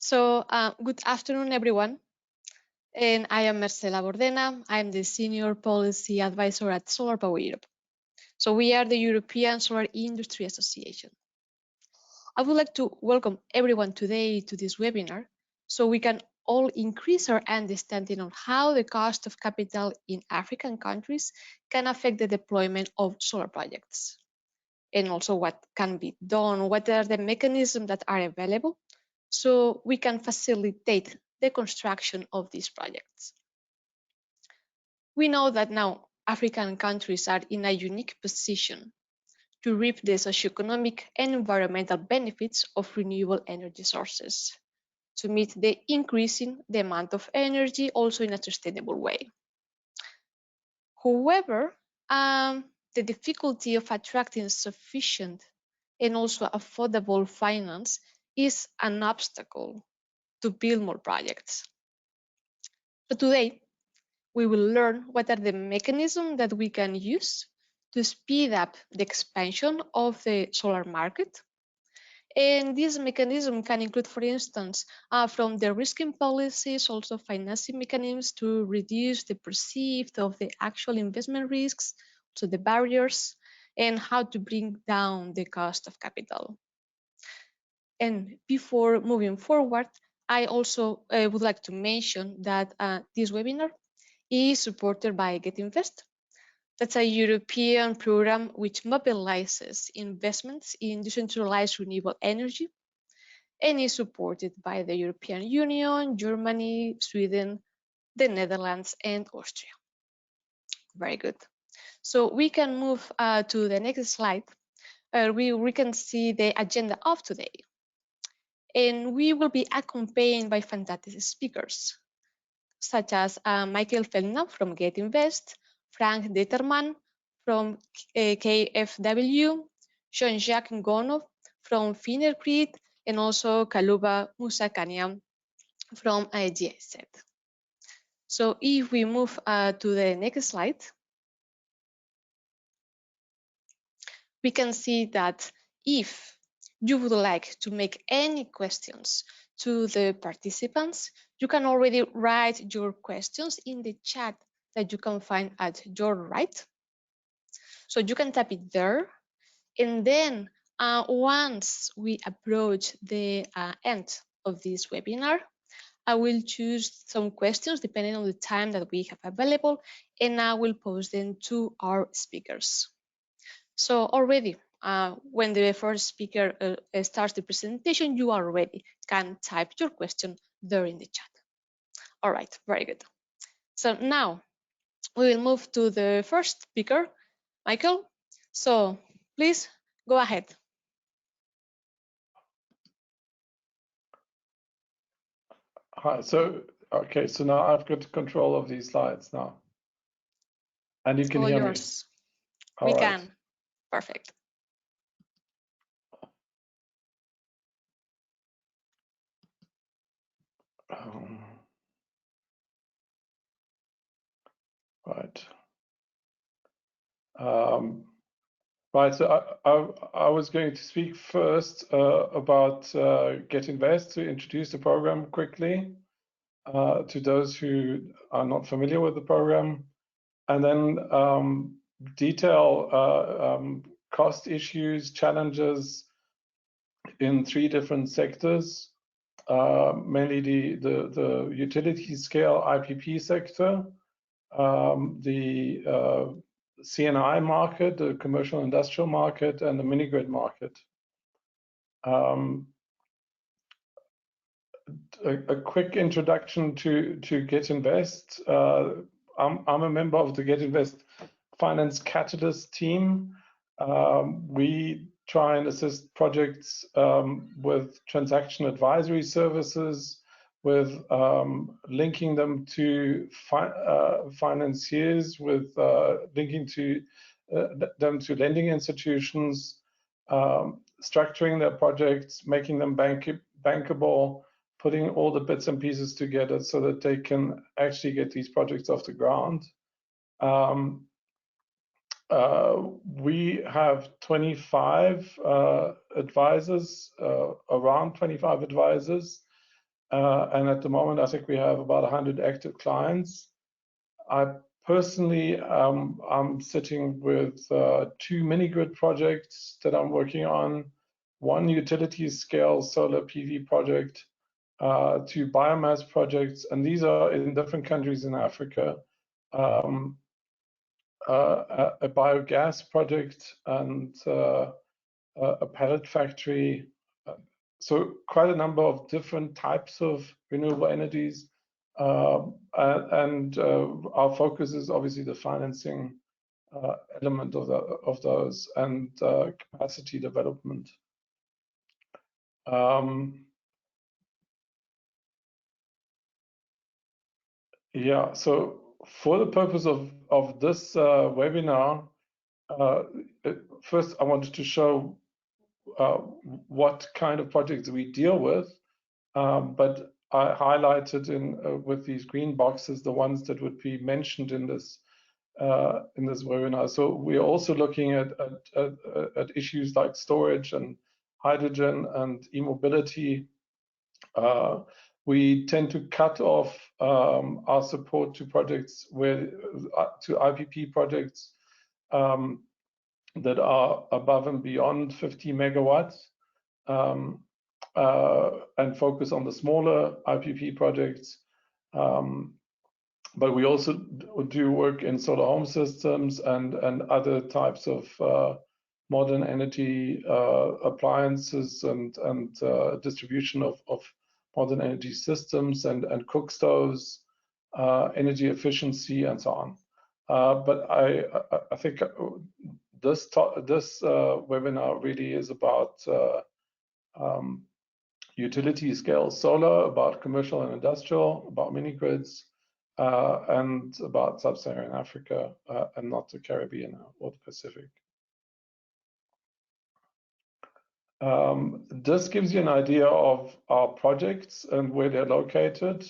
Good afternoon, everyone. And I am Marcela Bordena. I'm the Senior Policy Advisor at Solar Power Europe. So we are the European Solar Industry Association. I would like to welcome everyone today to this webinar so we can all increase our understanding on how the cost of capital in African countries can affect the deployment of solar projects, and also what can be done, what are the mechanisms that are available so we can facilitate the construction of these projects. We know that now African countries are in a unique position to reap the socioeconomic and environmental benefits of renewable energy sources to meet the increasing demand of energy also in a sustainable way. However, the difficulty of attracting sufficient and also affordable finance is an obstacle to build more projects. So today, we will learn what are the mechanisms that we can use to speed up the expansion of the solar market. And this mechanism can include, for instance, from the risking policies, also financing mechanisms to reduce the perceived of the actual investment risks, so the barriers, and how to bring down the cost of capital. And before moving forward, I also would like to mention that this webinar is supported by GetInvest. That's a European program which mobilizes investments in decentralized renewable energy and is supported by the European Union, Germany, Sweden, the Netherlands, and Austria. Very good. So we can move to the next slide. We can see the agenda of today. And we will be accompanied by fantastic speakers, such as Michael Felina from GetInvest, Frank Detterman from KfW, Jean-Jacques Ngono from Finnercrete, and also Kaluba Musakania from GIZ. So if we move to the next slide, we can see that if you would like to make any questions to the participants, you can already write your questions in the chat that you can find at your right. So you can type it there. And then once we approach the end of this webinar, I will choose some questions depending on the time that we have available, and I will pose them to our speakers. So already, when the first speaker starts the presentation, you already can type your question there in the chat. All right, very good. So now we will move to the first speaker, Michael. So please go ahead. Hi, so now I've got control of these slides now. And you can hear me. We can. Perfect. Right. Right, so I was going to speak first about GetInvest to introduce the program quickly to those who are not familiar with the program, and then detail cost issues, challenges in 3 different sectors, mainly the utility scale IPP sector, the CNI market, the commercial industrial market, and the mini-grid market. A quick introduction to GetInvest. I'm a member of the GetInvest Finance Catalyst team. We try and assist projects with transaction advisory services, with linking them to financiers, with linking to them to lending institutions, structuring their projects, making them bankable, putting all the bits and pieces together so that they can actually get these projects off the ground. We have 25 advisors, around 25 advisors, and at the moment, I think we have about 100 active clients. I personally, I'm sitting with 2 mini-grid projects that I'm working on, 1 utility-scale solar PV project, 2 biomass projects, and these are in different countries in Africa. A biogas project and a pellet factory. So quite a number of different types of renewable energies. And our focus is obviously the financing element of those and capacity development. Yeah, so for the purpose of this webinar, first I wanted to show what kind of projects we deal with, but I highlighted with these green boxes the ones that would be mentioned in this webinar. So we're also looking at issues like storage and hydrogen and e-mobility. We tend to cut off our support to projects to IPP projects that are above and beyond 50 megawatts, and focus on the smaller IPP projects. But we also do work in solar home systems and other types of modern energy appliances and distribution of modern energy systems and cook stoves, energy efficiency, and so on. But I think this webinar really is about utility scale solar, about commercial and industrial, about mini grids, and about sub-Saharan Africa, and not the Caribbean or the Pacific. This gives you an idea of our projects and where they're located.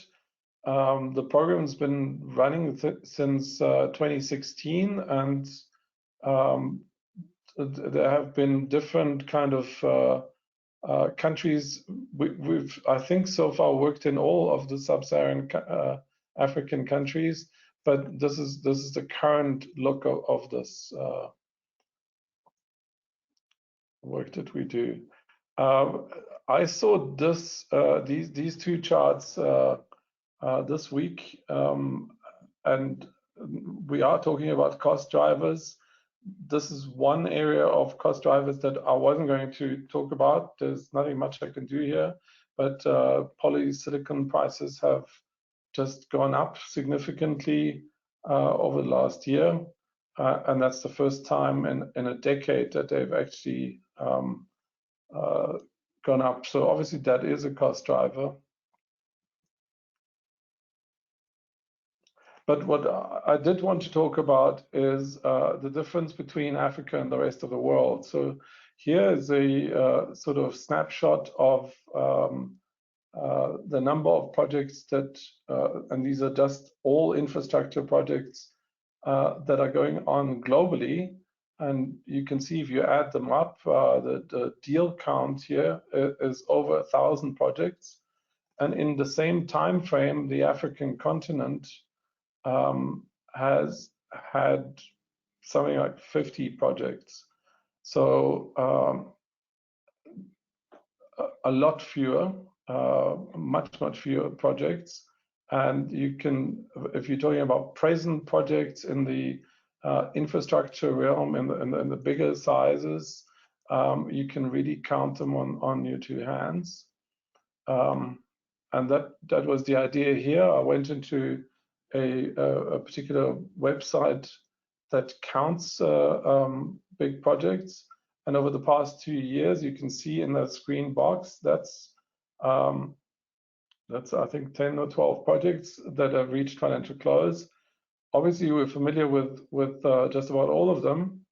The program's been running since 2016, and there have been different kind of countries. We've, I think, so far worked in all of the sub-Saharan African countries, but this is the current look of this work that we do. I saw these 2 charts this week, and we are talking about cost drivers. This is one area of cost drivers that I wasn't going to talk about. There's nothing much I can do here, but polysilicon prices have just gone up significantly over the last year, and that's the first time in a decade that they've actually gone up. So obviously that is a cost driver. But what I did want to talk about is the difference between Africa and the rest of the world. So here is a sort of snapshot of the number of projects that, and these are just all infrastructure projects that are going on globally. And you can see if you add them up, the deal count here is over 1,000 projects. And in the same time frame, the African continent has had something like 50 projects. So a lot fewer, much fewer projects. And you can, if you're talking about present projects in the infrastructure realm and the bigger sizes, you can really count them on your 2 hands. And that was the idea here. I went into a particular website that counts big projects, and over the past 2 years, you can see in that screen box that's I think 10 or 12 projects that have reached financial close. Obviously, we're familiar with just about all of them,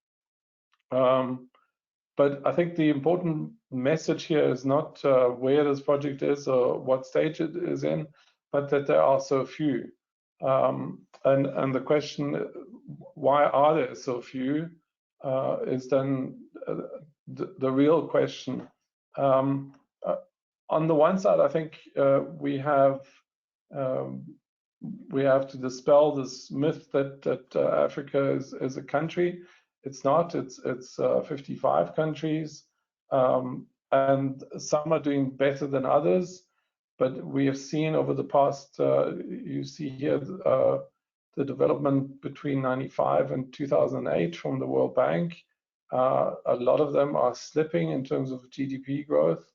but I think the important message here is not where this project is or what stage it is in, but that there are so few. And the question, why are there so few, is then the real question. on the one side, I think we have to dispel this myth that Africa is a country. It's not. It's 55 countries, and some are doing better than others. But we have seen over the past, you see here, the development between 95 and 2008 from the World Bank. A lot of them are slipping in terms of GDP growth.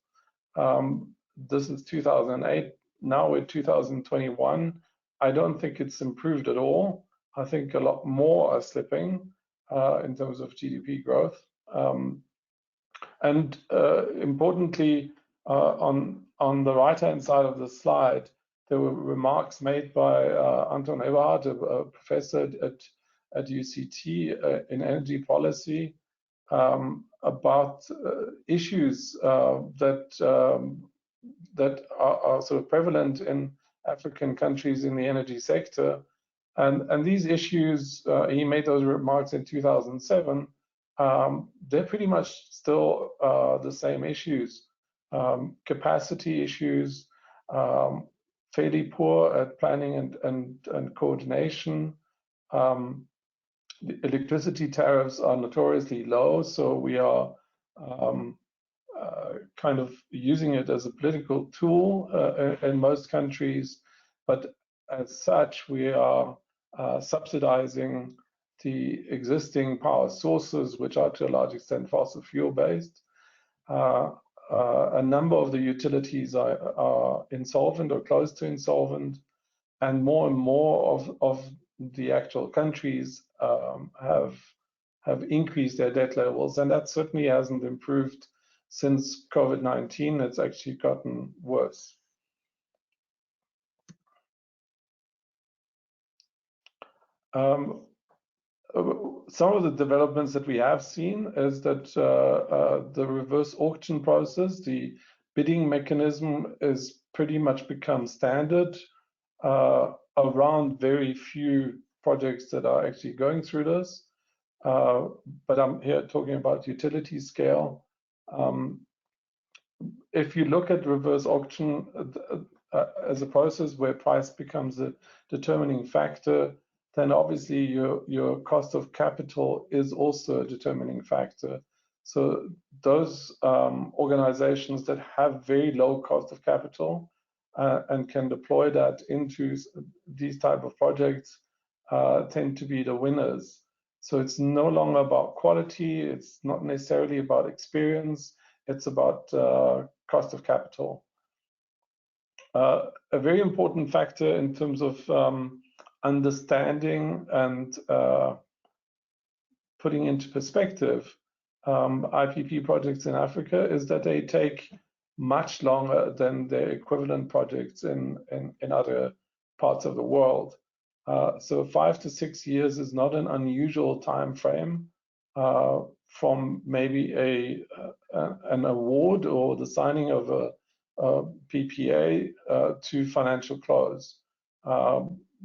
This is 2008. Now we're 2021. I don't think it's improved at all. I think a lot more are slipping in terms of GDP growth. And importantly, on the right-hand side of the slide, there were remarks made by Anton Eberhard, a professor at UCT in energy policy, about issues that are sort of prevalent in African countries in the energy sector. And these issues, he made those remarks in 2007, they're pretty much still the same issues. Capacity issues, fairly poor at planning and coordination. The electricity tariffs are notoriously low, so we are kind of using it as a political tool in most countries, but as such, we are subsidizing the existing power sources, which are to a large extent fossil fuel based. A number of the utilities are insolvent or close to insolvent, and more of the actual countries have increased their debt levels, and that certainly hasn't improved since COVID-19. It's actually gotten worse. Some of the developments that we have seen is that the reverse auction process, the bidding mechanism, is pretty much become standard around very few projects that are actually going through this. But I'm here talking about utility scale. If you look at reverse auction as a process where price becomes a determining factor, then obviously your cost of capital is also a determining factor. So those organizations that have very low cost of capital and can deploy that into these type of projects tend to be the winners. So it's no longer about quality, it's not necessarily about experience, it's about cost of capital. A very important factor in terms of understanding and putting into perspective IPP projects in Africa is that they take much longer than their equivalent projects in other parts of the world. So 5 to 6 years is not an unusual time frame from maybe an award or the signing of a PPA to financial close.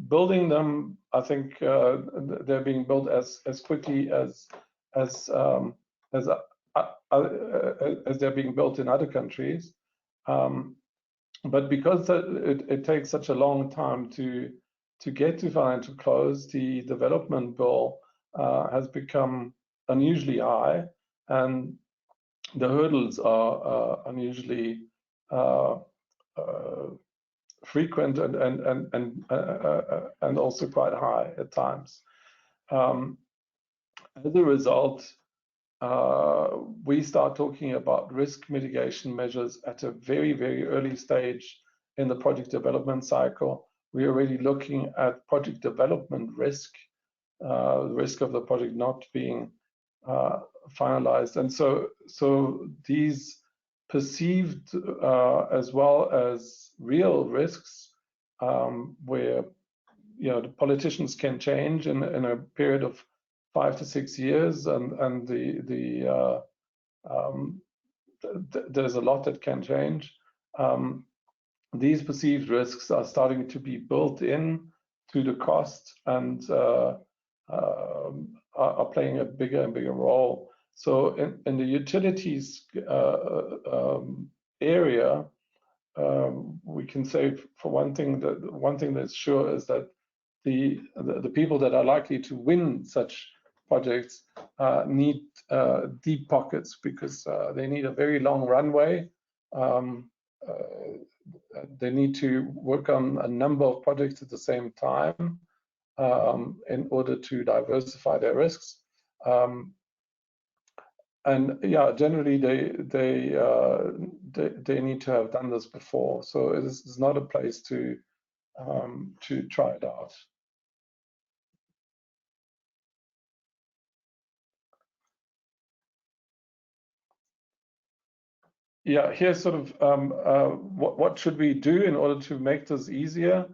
Building them, I think they're being built as quickly as they're being built in other countries. But because it takes such a long time to get to financial close, the development bill has become unusually high, and the hurdles are unusually frequent and also quite high at times. As a result, we start talking about risk mitigation measures at a very, very early stage in the project development cycle. We're already looking at project development risk, the risk of the project not being finalized. And so these perceived as well as real risks, where the politicians can change in a period of 5 to 6 years, and there's a lot that can change. These perceived risks are starting to be built in to the cost and are playing a bigger and bigger role. So in the utilities area, we can say for one thing that's sure is that the people that are likely to win such projects need deep pockets, because they need a very long runway. They need to work on a number of projects at the same time in order to diversify their risks. And yeah, generally they need to have done this before, so it is not a place to try it out. Yeah, here's sort of what should we do in order to make this easier.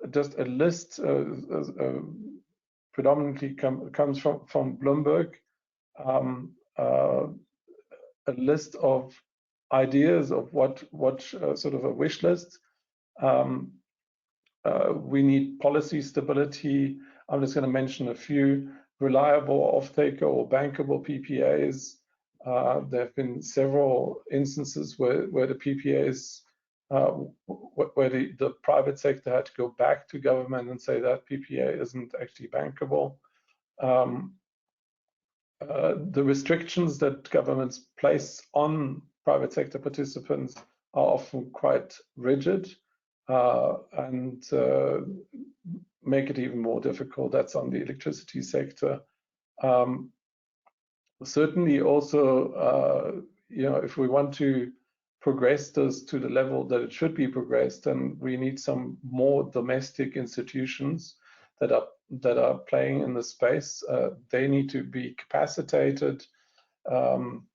Just a list predominantly comes from Bloomberg. A list of ideas of what sort of a wish list. We need policy stability. I'm just going to mention a few: reliable off-taker or bankable PPAs. There have been several instances where the PPAs, where the private sector had to go back to government and say that PPA isn't actually bankable. The restrictions that governments place on private sector participants are often quite rigid and make it even more difficult. That's on the electricity sector. Certainly also, if we want to progress this to the level that it should be progressed, then we need some more domestic institutions that are playing in the space. They need to be capacitated. The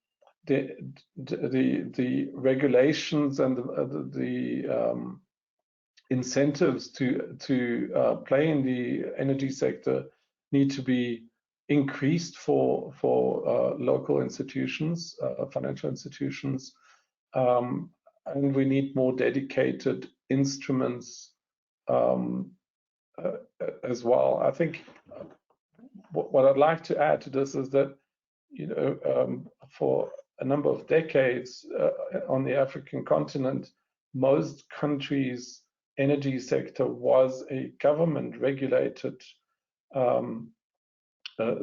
regulations and the incentives to play in the energy sector need to be increased for local institutions, financial institutions, and we need more dedicated instruments as well. I think what I'd like to add to this is that, for a number of decades on the African continent, most countries' energy sector was a government-regulated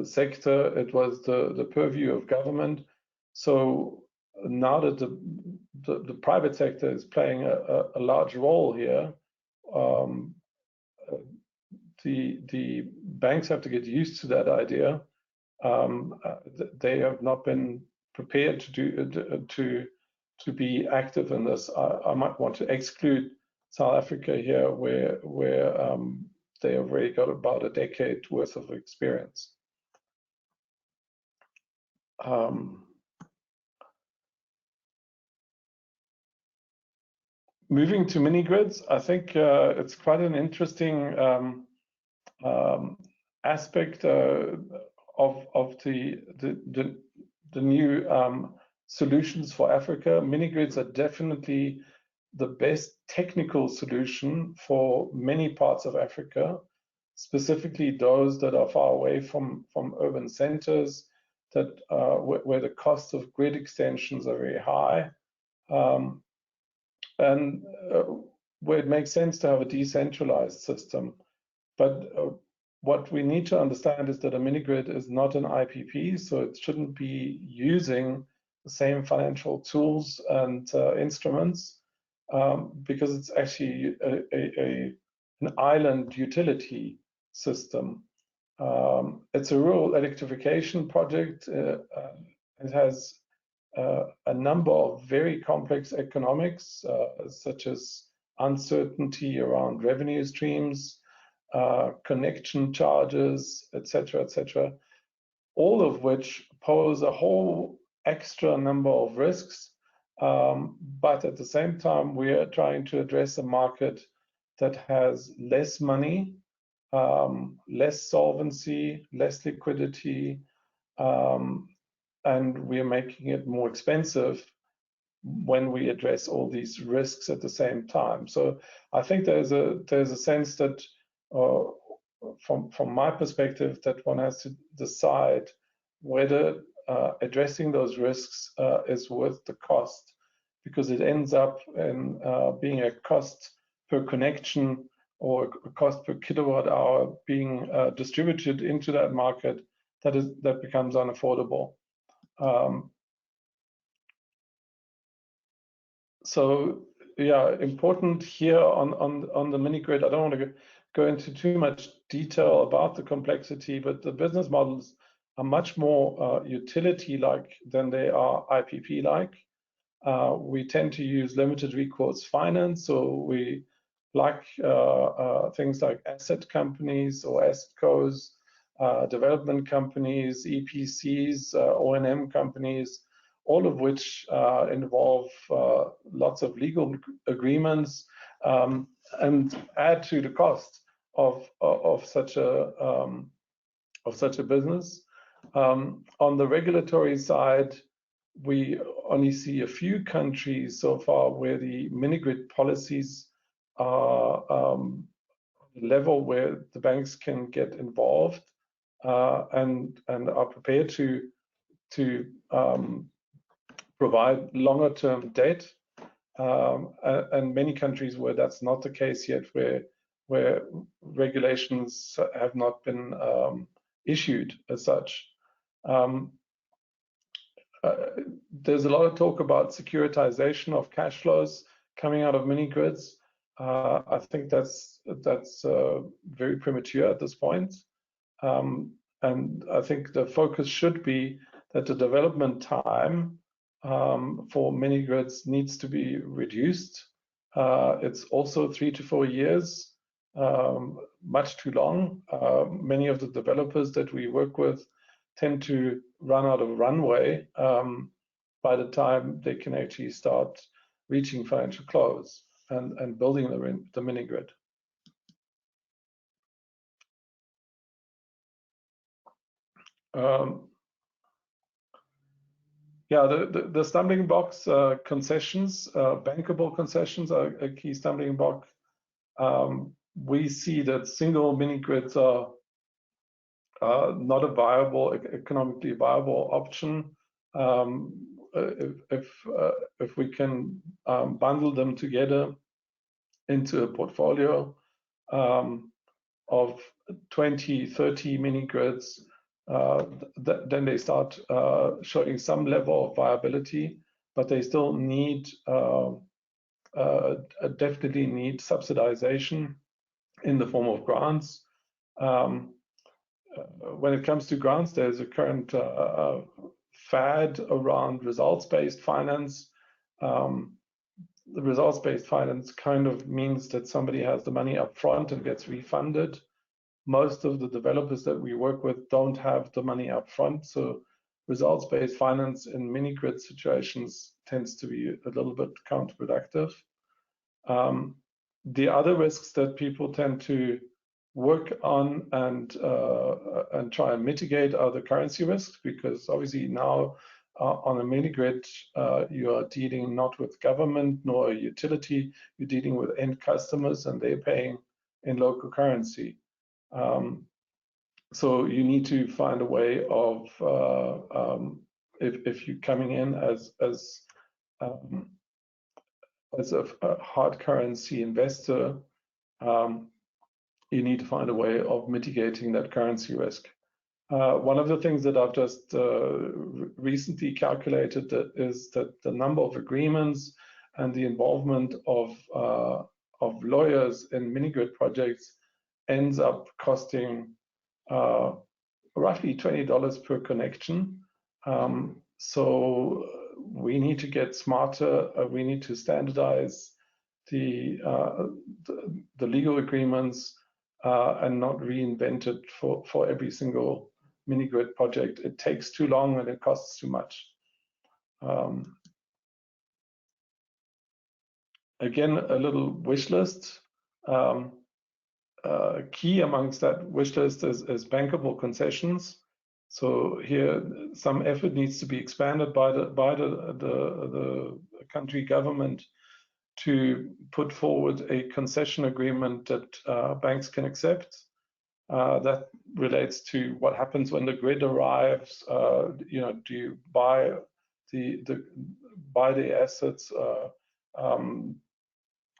sector. It was the purview of government. So now that the private sector is playing a large role here, the banks have to get used to that idea. They have not been prepared to be active in this. I might want to exclude South Africa here, where they have already got about a decade worth of experience. Moving to mini grids, I think it's quite an interesting aspect of the new solutions for Africa. Mini grids are definitely the best technical solution for many parts of Africa, specifically those that are far away from urban centers, that where the cost of grid extensions are very high, and where it makes sense to have a decentralized system. But what we need to understand is that a mini grid is not an IPP, so it shouldn't be using the same financial tools and instruments, because it's actually an island utility system. It's a rural electrification project. It has a number of very complex economics, such as uncertainty around revenue streams, connection charges, etc., etc., all of which pose a whole extra number of risks. But at the same time, we are trying to address a market that has less money, less solvency, less liquidity, and we are making it more expensive when we address all these risks at the same time. So I think there's a sense that, from my perspective, that one has to decide whether addressing those risks is worth the cost. because it ends up in being a cost per connection or a cost per kilowatt hour being distributed into that market that becomes unaffordable. So yeah, important here on the mini grid. I don't want to go into too much detail about the complexity, but the business models are much more utility-like than they are IPP-like. We tend to use limited recourse finance, so we like things like asset companies or asset cos, development companies, EPCs, O&M companies, all of which involve lots of legal agreements and add to the cost of such a business. On the regulatory side, we only see a few countries so far where the mini-grid policies are the level where the banks can get involved and are prepared to provide longer-term debt, and many countries where that's not the case yet, where regulations have not been issued as such. There's a lot of talk about securitization of cash flows coming out of mini grids. I think that's very premature at this point, and I think the focus should be that the development time for mini grids needs to be reduced. It's also 3 to 4 years, much too long. Many of the developers that we work with tend to run out of runway by the time they can actually start reaching financial close and building the mini grid. Yeah, the stumbling blocks, concessions, bankable concessions are a key stumbling block. We see that single mini grids are not a economically viable option. If we can bundle them together into a portfolio of 20, 30 mini grids, then they start showing some level of viability, but they still definitely need subsidization in the form of grants. When it comes to grants, there's a current fad around results-based finance. The results-based finance kind of means that somebody has the money up front and gets refunded. Most of the developers that we work with don't have the money up front, so results-based finance in mini-grid situations tends to be a little bit counterproductive. The other risks that people tend to work on and try and mitigate are the currency risks, because obviously now on a mini-grid you are dealing not with government nor a utility, you're dealing with end customers and they're paying in local currency. So you need to find a way of, if you're coming in as a hard currency investor, you need to find a way of mitigating that currency risk. One of the things that I've just recently calculated is that the number of agreements and the involvement of lawyers in mini-grid projects ends up costing roughly $20 per connection. So we need to get smarter. We need to standardize the legal agreements and not reinvent it for every single mini-grid project. It takes too long and it costs too much. Again, a little wish list. Key amongst that wish list is bankable concessions. So here, some effort needs to be expanded by the country government to put forward a concession agreement that banks can accept. That relates to what happens when the grid arrives. Do you buy buy the assets,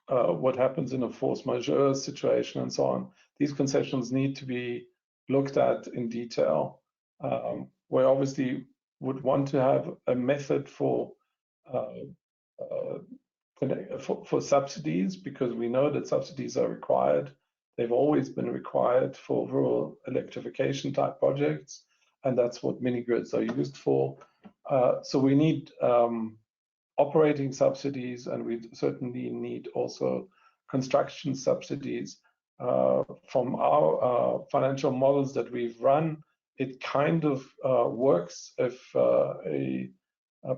what happens in a force majeure situation, and so on. These concessions need to be looked at in detail. We obviously would want to have a method for subsidies, because we know that subsidies are required. They've always been required for rural electrification type projects, and that's what mini grids are used for. So we need operating subsidies, and we certainly need also construction subsidies. From our financial models that we've run, it kind of works if a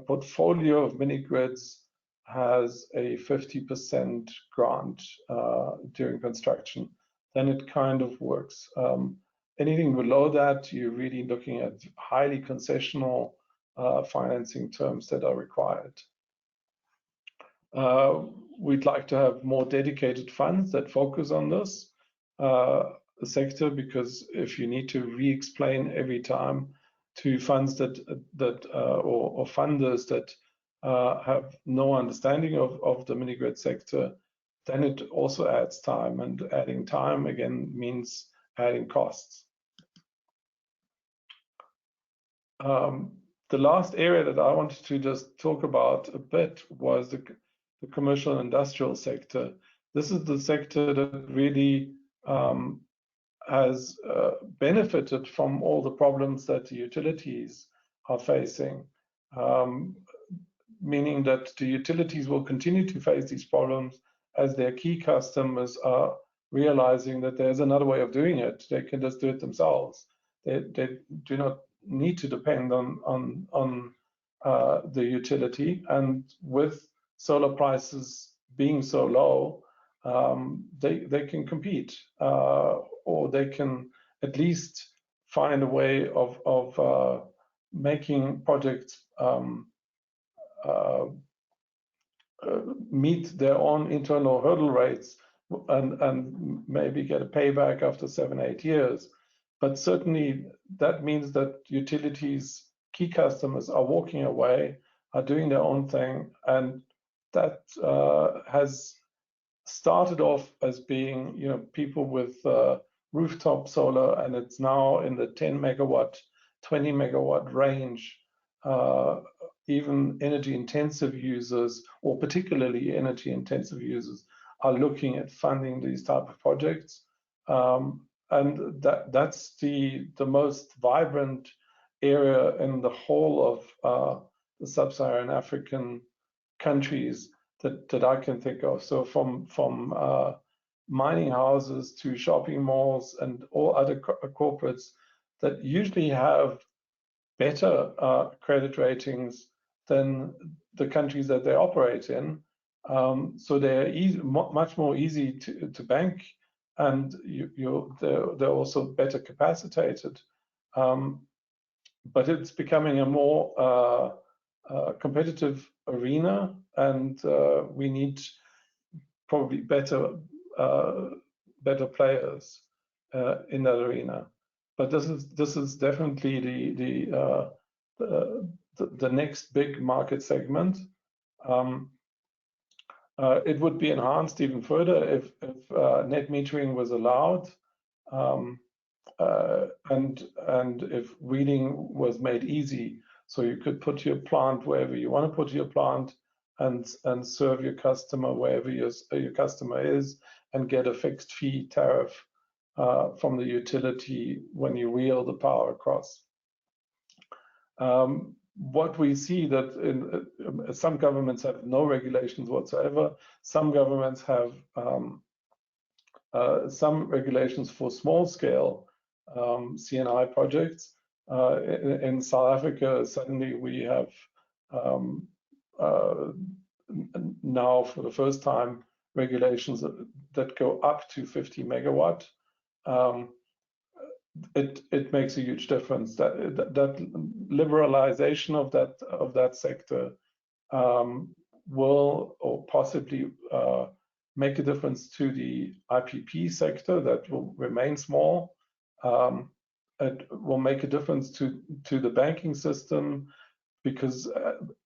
portfolio of mini grids has a 50% grant during construction, then it kind of works. Anything below that, you're really looking at highly concessional financing terms that are required. We'd like to have more dedicated funds that focus on this sector, because if you need to re-explain every time to funds or funders that have no understanding of the mini grid sector, then it also adds time, and adding time again means adding costs. The last area that I wanted to just talk about a bit was the commercial and industrial sector. This is the sector that really has benefited from all the problems that the utilities are facing, meaning that the utilities will continue to face these problems as their key customers are realizing that there's another way of doing it. They can just do it themselves. They do not need to depend on the utility, and with solar prices being so low, they can compete, or they can at least find a way of making projects meet their own internal hurdle rates, and maybe get a payback after 7-8 years. But certainly that means that utilities, key customers, are walking away, are doing their own thing, and that has started off as being, people with rooftop solar, and it's now in the 10 megawatt, 20 megawatt range. Even energy intensive users, or particularly energy intensive users, are looking at funding these type of projects. And that's the most vibrant area in the whole of the sub-Saharan African countries that I can think of. So from mining houses to shopping malls and all other corporates that usually have better credit ratings than the countries that they operate in. So they're much more easy to bank, and they're also better capacitated. But it's becoming a more competitive arena, and we need probably better players in that arena. But this is definitely the next big market segment. It would be enhanced even further if net metering was allowed, and if wheeling was made easy, so you could put your plant wherever you want to put your plant, and serve your customer wherever your customer is, and get a fixed fee tariff from the utility when you wheel the power across. What we see that some governments have no regulations whatsoever. Some governments have some regulations for small scale CNI projects. In South Africa, suddenly we have now for the first time regulations that go up to 50 megawatt. It makes a huge difference. That liberalization of that sector will, or possibly make a difference to the IPP sector that will remain small. It will make a difference to the banking system, because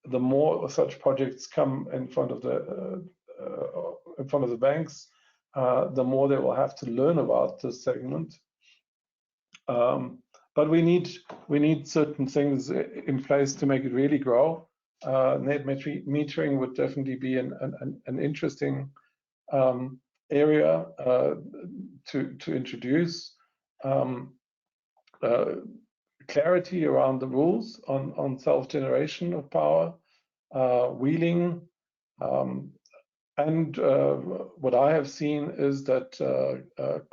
the more such projects come in front of the banks, the more they will have to learn about this segment. But we need certain things in place to make it really grow. Net metering would definitely be an interesting area to introduce. Clarity around the rules on self-generation of power, wheeling, and what I have seen is that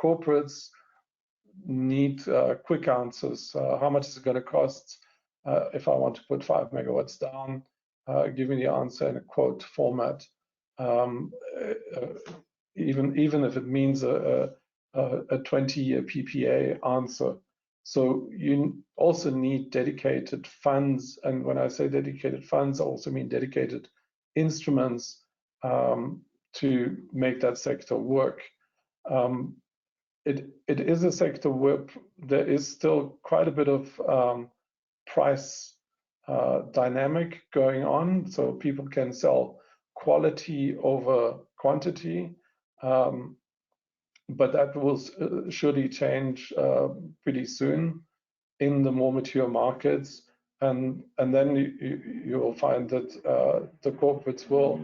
corporates need quick answers. How much is it going to cost if I want to put 5 megawatts down? Give me the answer in a quote format, even if it means a 20-year PPA answer. So you also need dedicated funds, and when I say dedicated funds, I also mean dedicated instruments to make that sector work. It is a sector where there is still quite a bit of price dynamic going on, so people can sell quality over quantity, but that will surely change pretty soon in the more mature markets, and then you will find that the corporates will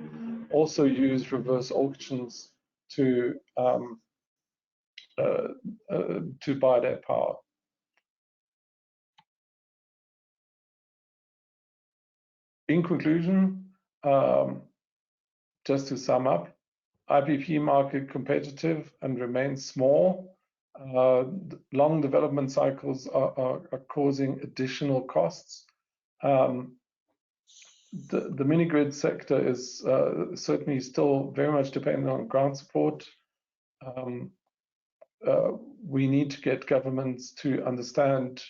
also use reverse auctions to buy their power. In conclusion, just to sum up, IPP market competitive and remains small. Long development cycles are causing additional costs. The mini-grid sector is certainly still very much dependent on grant support. We need to get governments to understand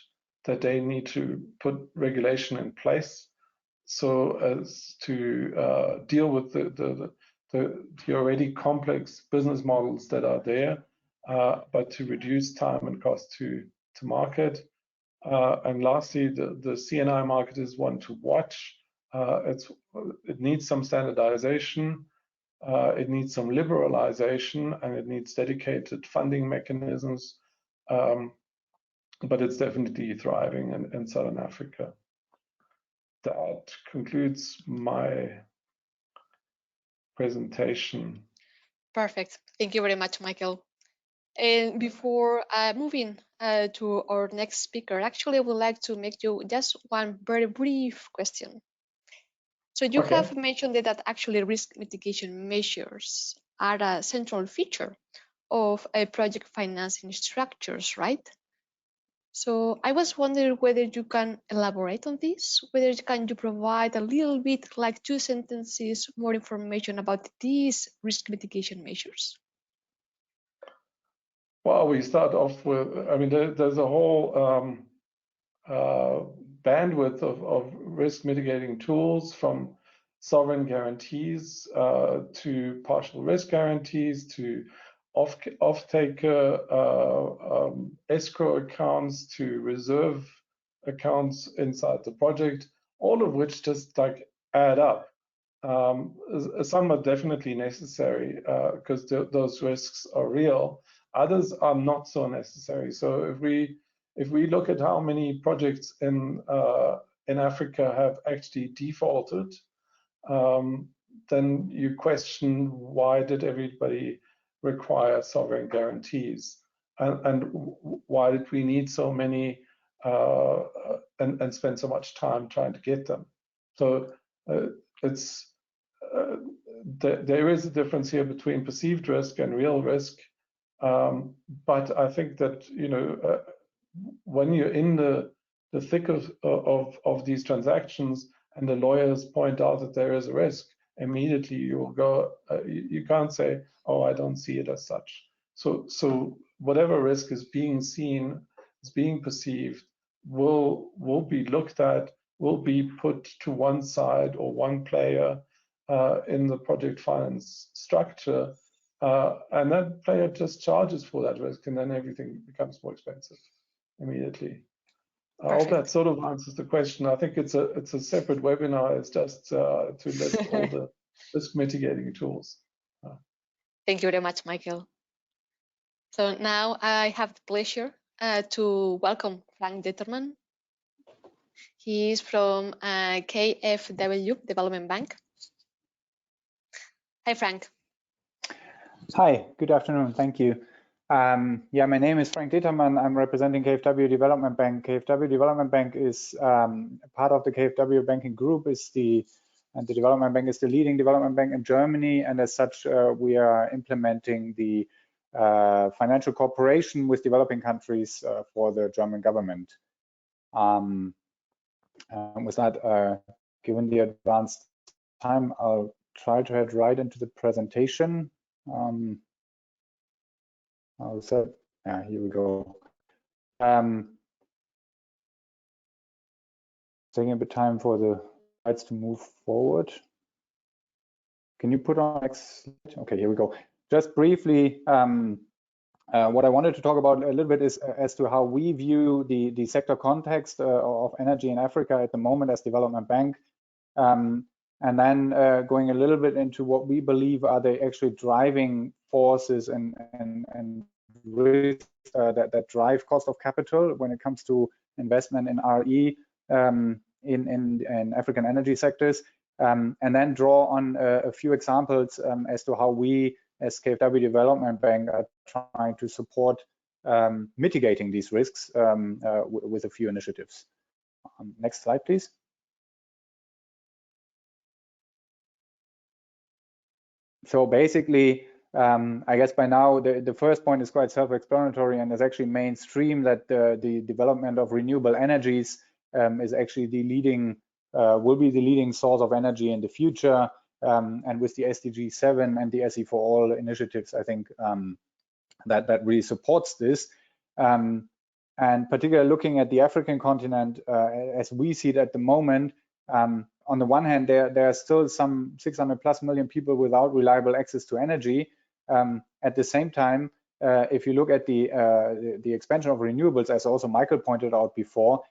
that they need to put regulation in place so as to deal with the already complex business models that are there, but to reduce time and cost to market. And lastly, the CNI market is one to watch. It needs some standardization, it needs some liberalization, and it needs dedicated funding mechanisms. But it's definitely thriving in Southern Africa. That concludes my presentation. Perfect. Thank you very much, Michael. And before moving to our next speaker, actually, I would like to make you just one very brief question. So you have mentioned that actually risk mitigation measures are a central feature of project financing structures, right? So I was wondering whether you can elaborate on this, whether can you provide a little bit, like 2 sentences, more information about these risk mitigation measures? Well, we start off with, I mean, there's a whole bandwidth of risk mitigating tools, from sovereign guarantees to partial risk guarantees to off-taker escrow accounts to reserve accounts inside the project, all of which just like add up. Some are definitely necessary because those risks are real. Others are not so necessary. So if we look at how many projects in Africa have actually defaulted, then you question, why did everybody require sovereign guarantees, and why did we need so many and spend so much time trying to get them? So there is a difference here between perceived risk and real risk. But I think that, you know, when you're in the thick of these transactions and the lawyers point out that there is a risk, immediately you will go, you can't say, oh, I don't see it as such. So whatever risk is being seen, is being perceived, will be looked at, will be put to one side or one player in the project finance structure, and that player just charges for that risk, and then everything becomes more expensive immediately. I hope that sort of answers the question. I think it's a separate webinar. It's just to list all the risk mitigating tools. Thank you very much, Michael. So now I have the pleasure to welcome Frank Ditterman. He is from KfW Development Bank. Hi, Frank. Hi, good afternoon. Thank you. Yeah, my name is Frank Ditterman. I'm representing KfW Development Bank. KfW Development Bank is part of the KfW banking group. And the Development Bank is the leading development bank in Germany. And as such, we are implementing the financial cooperation with developing countries for the German government. With that, given the advanced time, I'll try to head right into the presentation. Yeah, here we go. Taking a bit time for the slides to move forward. Can you put on next slide? Okay, here we go. Just briefly, what I wanted to talk about a little bit is as to how we view the sector context of energy in Africa at the moment as Development Bank. And then going a little bit into what we believe are the actually driving forces and risks that drive cost of capital when it comes to investment in RE in African energy sectors, and then draw on a few examples as to how we as KfW Development Bank are trying to support mitigating these risks with a few initiatives. Next slide, please. So basically, I guess by now the first point is quite self-explanatory and is actually mainstream that the development of renewable energies is actually the leading, will be the leading source of energy in the future. And with the SDG 7 and the SE for All initiatives, I think that really supports this. And particularly looking at the African continent, as we see it at the moment, on the one hand, there are still some 600+ million people without reliable access to energy. At the same time, if you look at the expansion of renewables, as also Michael pointed out before,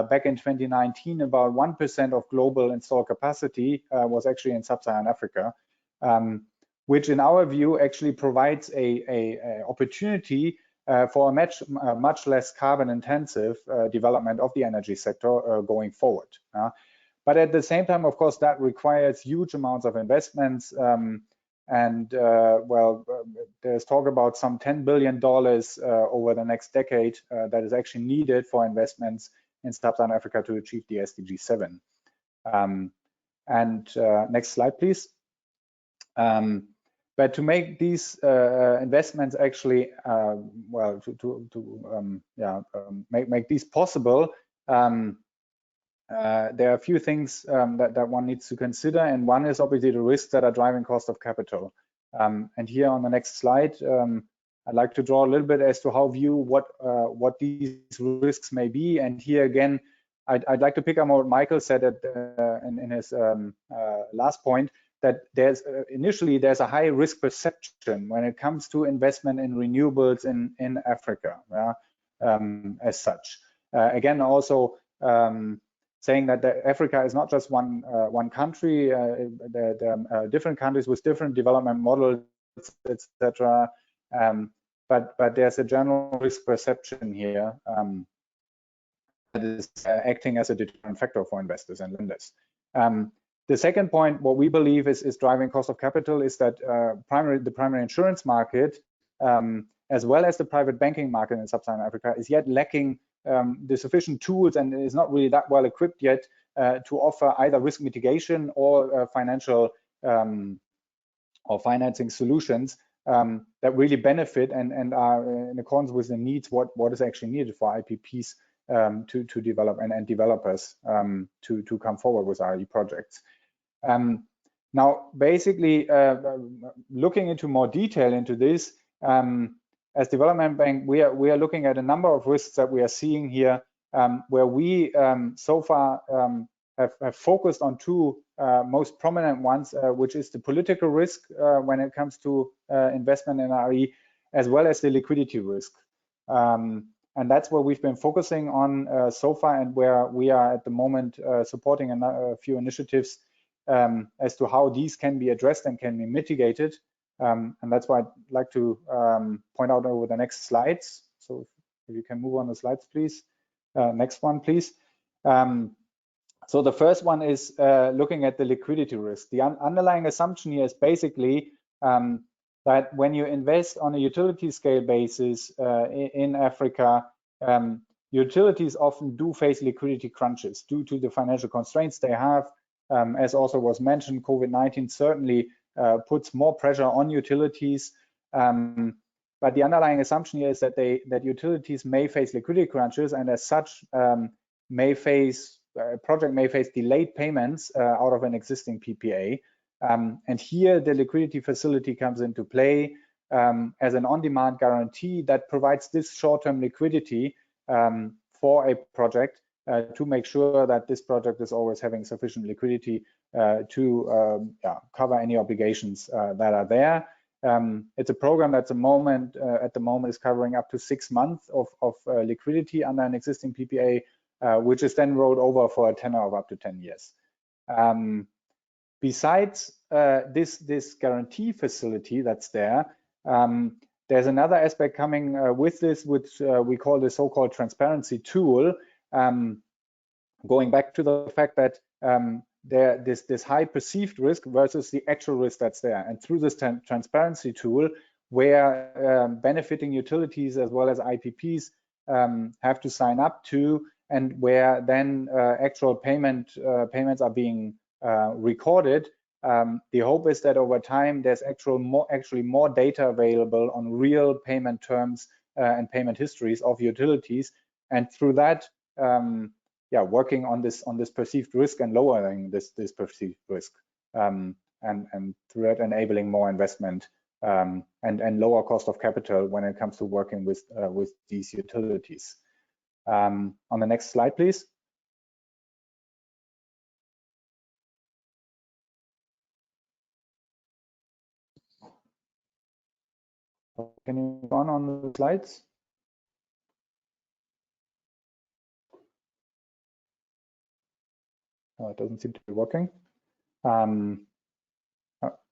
back in 2019, about 1% of global installed capacity was actually in sub-Saharan Africa, which in our view actually provides a opportunity for a much less carbon intensive development of the energy sector going forward. But at the same time, of course, that requires huge amounts of investments. Well, there's talk about some $10 billion over the next decade that is actually needed for investments in sub-Saharan Africa to achieve the SDG 7. Next slide, please. But to make these investments actually, well, make these possible, there are a few things that one needs to consider, and one is obviously the risks that are driving cost of capital. And here on the next slide, I'd like to draw a little bit as to how view what these risks may be. And here again, I'd like to pick up on what Michael said in his last point, that initially there's a high risk perception when it comes to investment in renewables in Africa, as such. Again, also saying that Africa is not just one country. There are different countries with different development models, etc. But there's a general risk perception here that is acting as a determinant factor for investors and lenders. The second point, what we believe is driving cost of capital, is that the primary insurance market, as well as the private banking market in sub-Saharan Africa, is yet lacking the sufficient tools and is not really that well equipped yet to offer either risk mitigation or financial or financing solutions that really benefit and are in accordance with the needs, what is actually needed for IPPs to develop and developers to come forward with RE projects. Now, basically, looking into more detail into this, as Development Bank, we are looking at a number of risks that we are seeing here, where we so far have focused on two most prominent ones, which is the political risk when it comes to investment in RE, as well as the liquidity risk. And that's where we've been focusing on so far, and where we are at the moment supporting a few initiatives as to how these can be addressed and can be mitigated. And that's why I'd like to point out over the next slides. So if you can move on the slides, please. Next one, please. So the first one is looking at the liquidity risk. The underlying assumption here is basically that when you invest on a utility scale basis in Africa, utilities often do face liquidity crunches due to the financial constraints they have. As also was mentioned, COVID-19 certainly puts more pressure on utilities. But the underlying assumption here is that utilities may face liquidity crunches, and as such project may face delayed payments out of an existing PPA. And here the liquidity facility comes into play as an on-demand guarantee that provides this short-term liquidity for a project to make sure that this project is always having sufficient liquidity to cover any obligations that are there. It's a program that at the moment is covering up to 6 months of liquidity under an existing PPA, which is then rolled over for a tenor of up to 10 years. Besides this guarantee facility that's there, there's another aspect coming with this, which we call the so-called transparency tool, going back to the fact that this high perceived risk versus the actual risk that's there. And through this transparency tool, where benefiting utilities as well as IPPs have to sign up to, and where then actual payments are being recorded, the hope is that over time there's actually more data available on real payment terms and payment histories of utilities, and through that, working on this perceived risk and lowering this perceived risk, and through that enabling more investment and lower cost of capital when it comes to working with these utilities. On the next slide, please. Can you go on the slides? Oh, it doesn't seem to be working.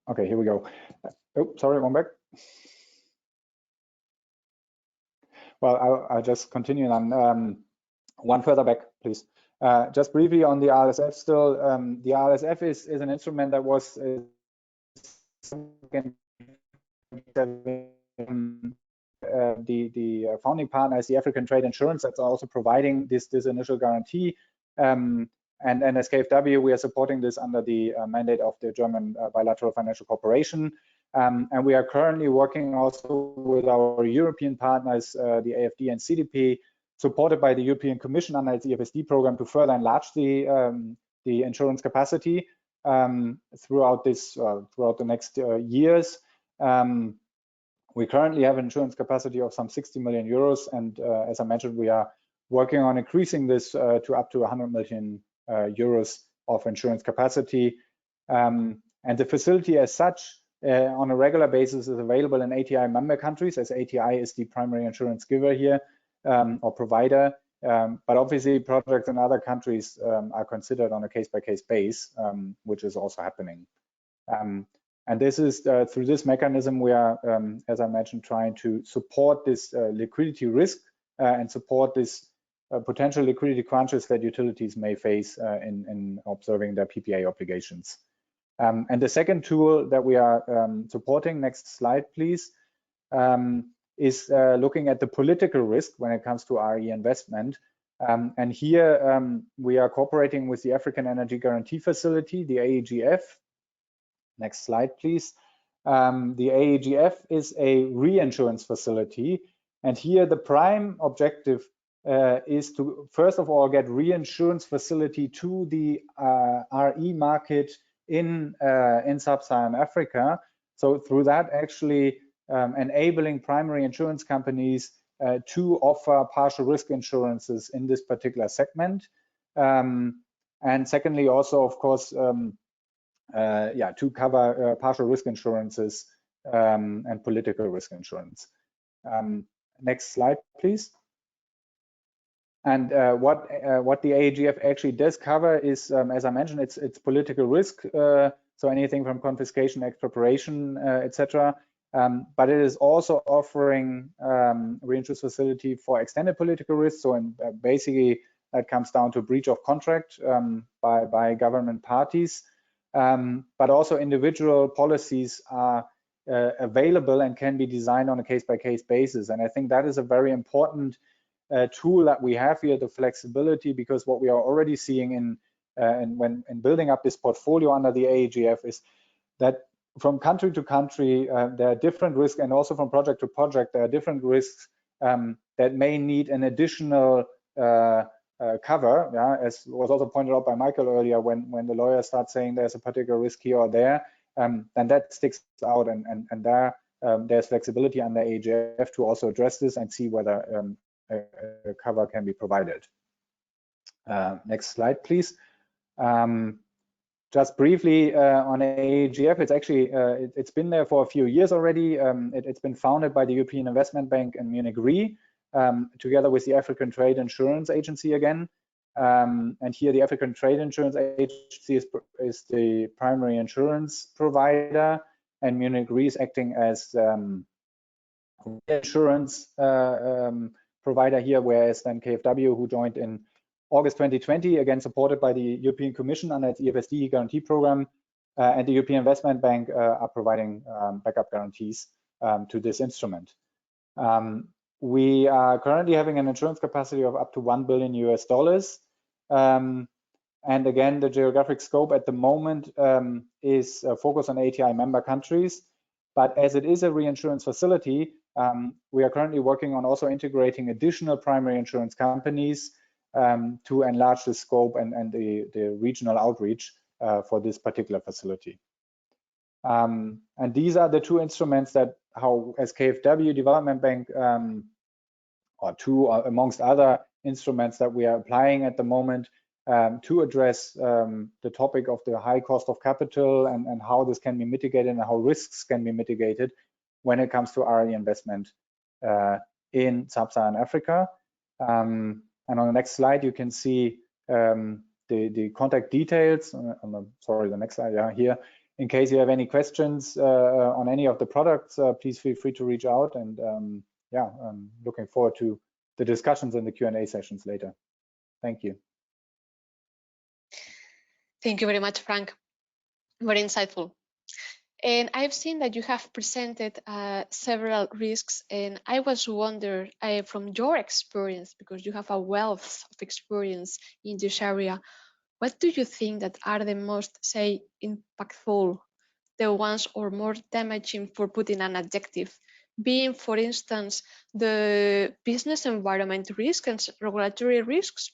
Okay, here we go. Oh, sorry, one back. Well, I'll just continue on. One further back, please. Just briefly on the RSF still. The RSF is an instrument that was the founding partner is the African Trade Insurance that's also providing this initial guarantee. And as KfW, we are supporting this under the mandate of the German Bilateral Financial Corporation. And we are currently working also with our European partners, the AFD and CDP, supported by the European Commission under its EFSD program to further enlarge the insurance capacity throughout the next years. We currently have insurance capacity of some 60 million euros, and as I mentioned, we are working on increasing this to up to 100 million euros of insurance capacity. And the facility as such, on a regular basis, is available in ATI member countries, as ATI is the primary insurance giver here or provider. But obviously, projects in other countries are considered on a case-by-case basis, which is also happening. And this is through this mechanism we are, as I mentioned, trying to support this liquidity risk and support this potential liquidity crunches that utilities may face in observing their PPA obligations. And the second tool that we are supporting, next slide please, is looking at the political risk when it comes to RE investment. And here we are cooperating with the African Energy Guarantee Facility, the AEGF. Next slide, please. The AEGF is a reinsurance facility. And here the prime objective is to, first of all, get reinsurance facility to the RE market in sub-Saharan Africa. So through that, actually enabling primary insurance companies to offer partial risk insurances in this particular segment. And secondly, also, of course, to cover partial risk insurances and political risk insurance. Next slide, please. And what the AGF actually does cover is, as I mentioned, it's political risk. So anything from confiscation, expropriation, etc. But it is also offering reinsurance facility for extended political risk. So basically, that comes down to breach of contract by government parties. But also individual policies are available and can be designed on a case-by-case basis. And I think that is a very important tool that we have here, the flexibility, because what we are already seeing in building up this portfolio under the AGF is that from country to country, there are different risks, and also from project to project, there are different risks that may need an additional cover. Yeah, as was also pointed out by Michael earlier, when the lawyer starts saying there's a particular risk here or there, then that sticks out, and there's flexibility under AGF to also address this and see whether a cover can be provided. Next slide, please. Just briefly on AGF, it's actually it's been there for a few years already. It's been founded by the European Investment Bank and Munich Re, together with the African Trade Insurance Agency again. And here the African Trade Insurance Agency is the primary insurance provider, and Munich Re is acting as insurance provider here, whereas then KfW, who joined in August 2020, again supported by the European Commission under its EFSD guarantee program, and the European Investment Bank are providing backup guarantees to this instrument. We are currently having an insurance capacity of up to $1 billion US. And again, the geographic scope at the moment is focused on ATI member countries. But as it is a reinsurance facility, we are currently working on also integrating additional primary insurance companies to enlarge the scope and the regional outreach for this particular facility. And these are the two instruments that, as KfW Development Bank, or two amongst other instruments that we are applying at the moment to address the topic of the high cost of capital and how this can be mitigated and how risks can be mitigated when it comes to RE investment in Sub-Saharan Africa. And on the next slide, you can see the contact details. Sorry, the next slide, yeah, here. In case you have any questions on any of the products, please feel free to reach out. And yeah, I'm looking forward to the discussions in the Q&A sessions later. Thank you. Thank you very much, Frank. Very insightful. And I've seen that you have presented several risks, and I was wondering from your experience, because you have a wealth of experience in this area, what do you think that are the most, say, impactful, the ones or more damaging, for putting an adjective, being, for instance, the business environment risk and regulatory risks,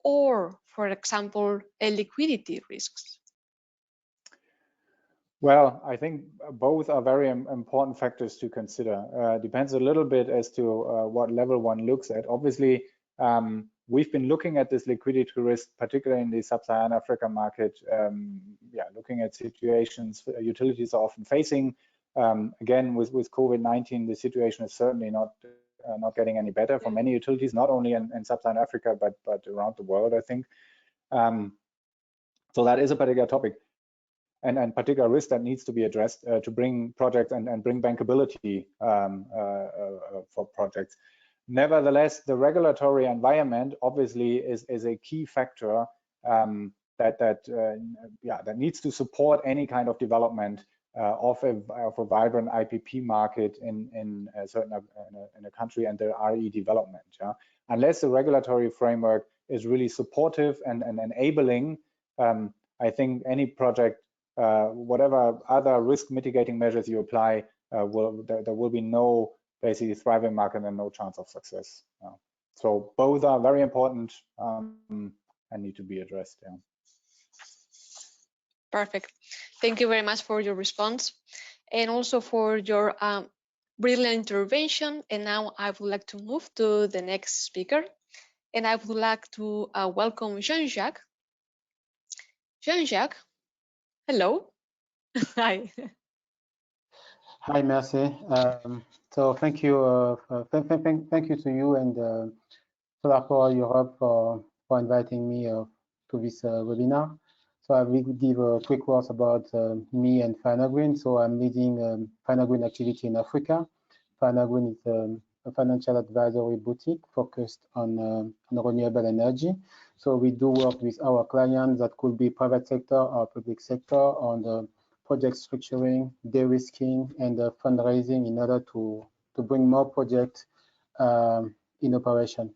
or, for example, liquidity risks? Well, I think both are very important factors to consider. Depends a little bit as to what level one looks at. Obviously, we've been looking at this liquidity risk, particularly in the Sub-Saharan Africa market. Yeah, looking at situations utilities are often facing. Again, with COVID-19, the situation is certainly not getting any better for many utilities, not only in Sub-Saharan Africa, but around the world, I think. So that is a particular topic. And particular risk that needs to be addressed to bring projects and bring bankability for projects. Nevertheless, the regulatory environment obviously is a key factor that needs to support any kind of development of a vibrant IPP market in a country and the RE development. Yeah? Unless the regulatory framework is really supportive and enabling, I think any project, whatever other risk mitigating measures you apply, there will be no basically thriving market and no chance of success. So both are very important and need to be addressed. Yeah. Perfect. Thank you very much for your response and also for your brilliant intervention. And now I would like to move to the next speaker. And I would like to welcome Jean-Jacques. Jean-Jacques, hello. Hi. Hi, merci. So thank you to you and Solar Power Europe for inviting me to this webinar. So I will give a quick words about me and Felina Green. So I'm leading Felina Green activity in Africa. Felina Green is a financial advisory boutique focused on renewable energy. So we do work with our clients that could be private sector or public sector on the project structuring, de-risking, and fundraising in order to bring more projects in operation.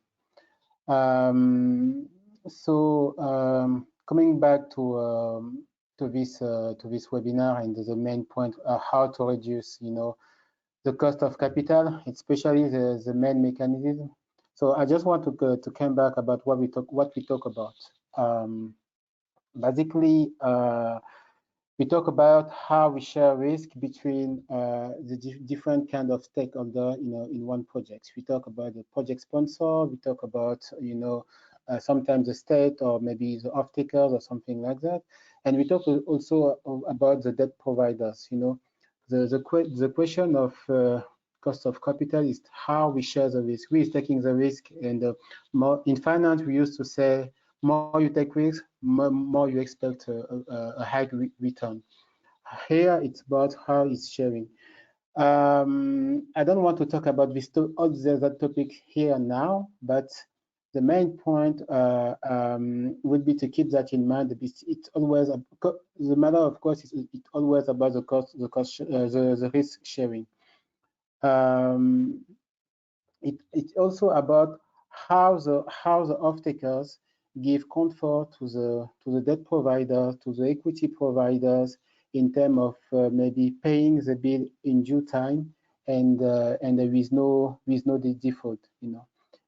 Coming back to this webinar and the main point, how to reduce, the cost of capital, especially the main mechanism. So I just want to come back about what we talk about. Basically, we talk about how we share risk between the different kind of stakeholder, in one project. We talk about the project sponsor. We talk about, sometimes the state or maybe the off-takers or something like that. And we talk also about the debt providers. The question of cost of capital is how we share the risk. Who is taking the risk? And more in finance, we used to say, more you take risk, more you expect a high return. Here, it's about how it's sharing. I don't want to talk about this all the other topic here now, but the main point would be to keep that in mind. It's always the matter, of course, it's always about the risk sharing. It's also about how the off-takers give comfort to the debt providers, to the equity providers, in terms of maybe paying the bill in due time and there is no default.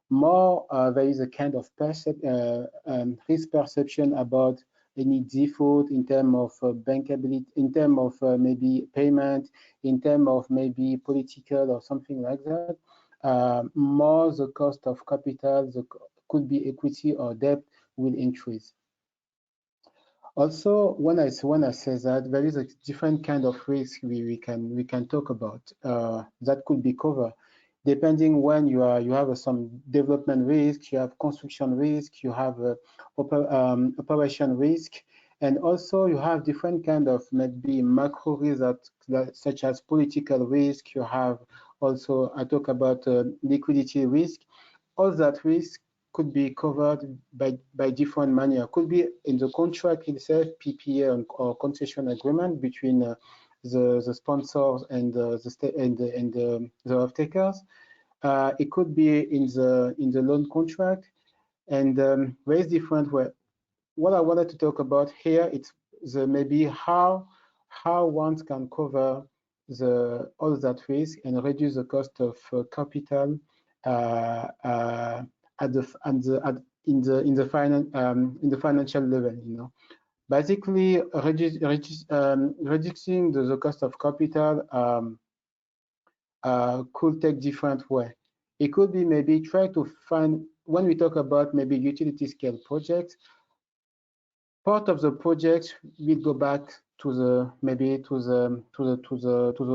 More there is a kind of risk perception about any default in terms of bankability, in terms of maybe payment, in terms of maybe political or something like that. More the cost of capital, could be equity or debt, will increase. Also, when I say that, there is a different kind of risk we can talk about that could be covered, depending when you have some development risk, you have construction risk, you have operation risk, and also you have different kind of maybe macro risk such as political risk. You have also, I talk about liquidity risk. All that risk could be covered by different manner. Could be in the contract itself, PPA or concession agreement between the sponsors and the off-takers. It could be in the loan contract, and very different. What I wanted to talk about here, it's maybe how one can cover all that risk and reduce the cost of capital in the financial level. Basically, reducing the cost of capital could take different way. It could be maybe try to find, when we talk about maybe utility scale projects, part of the project will go back to the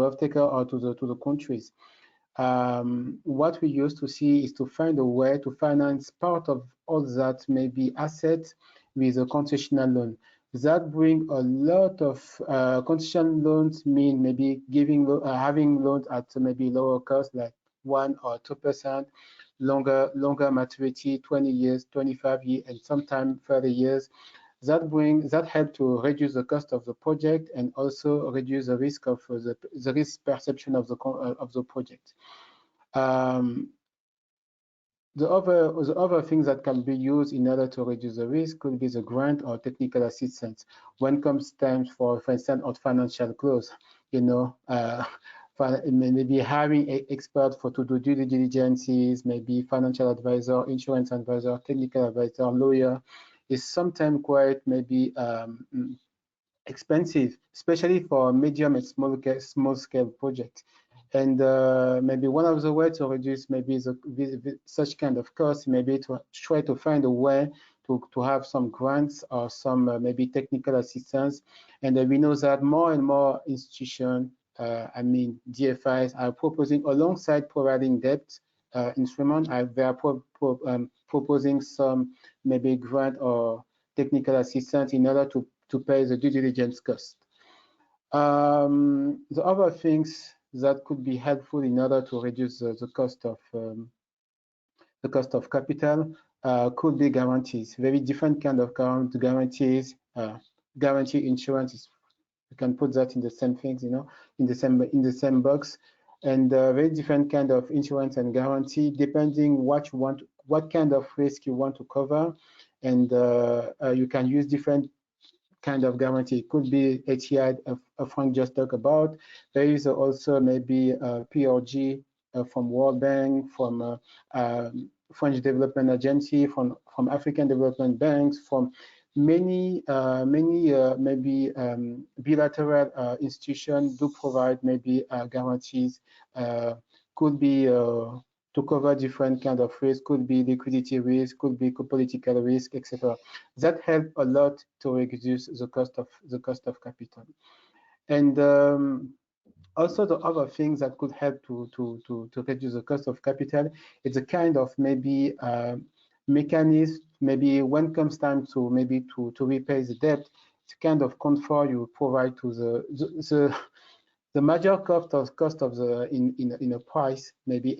off-taker or to the countries. What we used to see is to find a way to finance part of all that maybe assets with a concessional loan. That bring a lot of concession loans, mean maybe having loans at maybe lower cost, like 1 or 2%, longer maturity, 20 years, 25 years, and sometimes 30 years. That help to reduce the cost of the project and also reduce the risk of the risk perception of the project. The other things that can be used in order to reduce the risk could be the grant or technical assistance. When comes time for instance, or financial close, maybe having an expert to do due diligences, maybe financial advisor, insurance advisor, technical advisor, lawyer, is sometimes quite maybe expensive, especially for medium and small scale projects. And maybe one of the ways to reduce maybe such kind of costs, maybe to try to find a way to have some grants or some maybe technical assistance. And we know that more and more institutions, DFIs, are proposing, alongside providing debt, instrument. They are proposing some maybe grant or technical assistance in order to pay the due diligence cost. The other things that could be helpful in order to reduce the cost of capital could be guarantees. Very different kind of guarantees. Guarantee insurance is, you can put that in the same things, you know, in the same box. And very different kind of insurance and guarantee, depending what you want, what kind of risk you want to cover, and you can use different kind of guarantee. It could be ATI, Frank just talked about. There is also maybe PRG from World Bank, from French Development Agency, from African Development Banks, from many maybe bilateral institutions do provide maybe guarantees. Could be to cover different kind of risk, could be liquidity risk, could be political risk, etc. That help a lot to reduce the cost of capital. And also the other things that could help to reduce the cost of capital, it's a kind of maybe mechanism, maybe when comes time to maybe to repay the debt, it's kind of comfort you provide to the major cost of the in a price, maybe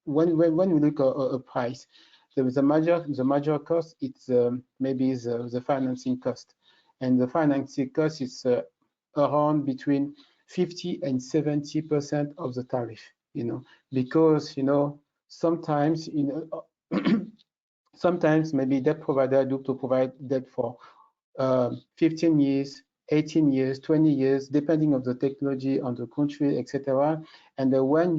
when we look at a price, the major cost, it's maybe the financing cost, and the financing cost is around between 50 and 70% of the tariff, you know, because, you know, sometimes, you know, sometimes maybe debt provider do to provide debt for 15 years, 18 years, 20 years, depending on the technology, on the country, etc. And when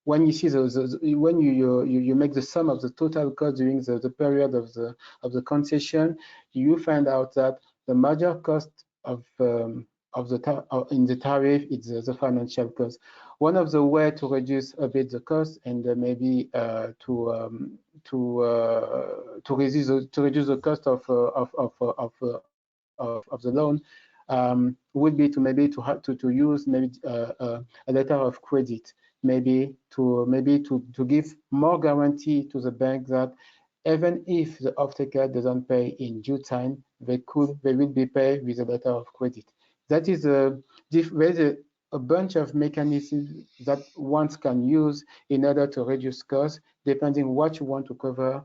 when you see when you make the sum of the total cost during the period of the concession, you find out that the major cost of in the tariff is the financial cost. One of the way to reduce a bit the cost and maybe to reduce the cost of the loan would be to maybe to use maybe a letter of credit, maybe to give more guarantee to the bank that even if the off-taker doesn't pay in due time, they will be paid with a letter of credit. That is there's a bunch of mechanisms that one can use in order to reduce costs, depending what you want to cover,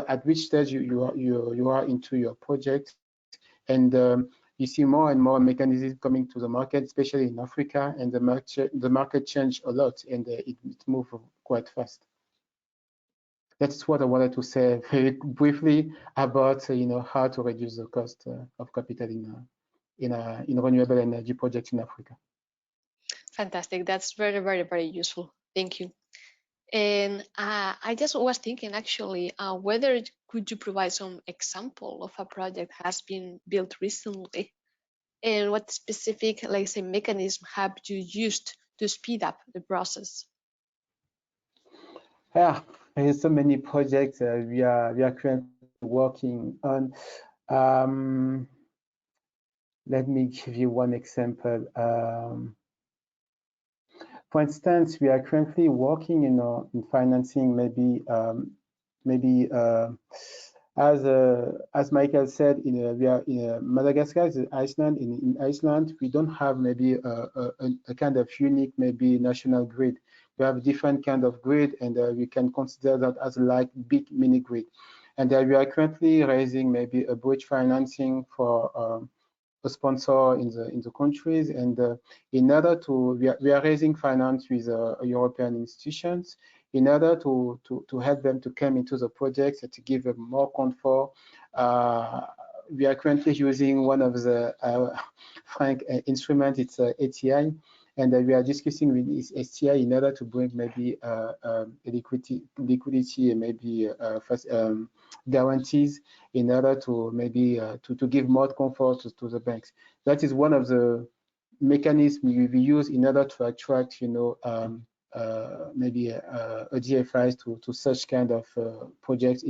at which stage you are into your project, and you see more and more mechanisms coming to the market, especially in Africa, and the market changed a lot, and it moved quite fast. That's what I wanted to say very briefly about you know, how to reduce the cost of capital in renewable energy projects in Africa. Fantastic. That's very, very, very useful. Thank you. And I just was thinking actually, whether could you provide some example of a project has been built recently, and what specific, like say, mechanism have you used to speed up the process? Yeah, there's so many projects we are currently working on. Let me give you one example. For instance, we are currently working in financing maybe as Michael said, we are in Madagascar, Iceland. In Iceland, we don't have maybe a kind of unique maybe national grid. We have different kind of grid, and we can consider that as like big mini grid. And we are currently raising maybe a bridge financing for a sponsor in the countries, and in order to we are raising finance with European institutions in order to help them to come into the projects and to give them more comfort. We are currently using one of the Frank instrument, it's ATI, and we are discussing with this STI in order to bring maybe liquidity and maybe guarantees in order to maybe to give more comfort to the banks. That is one of the mechanisms we use in order to attract, you know, maybe a DFIs to such kind of projects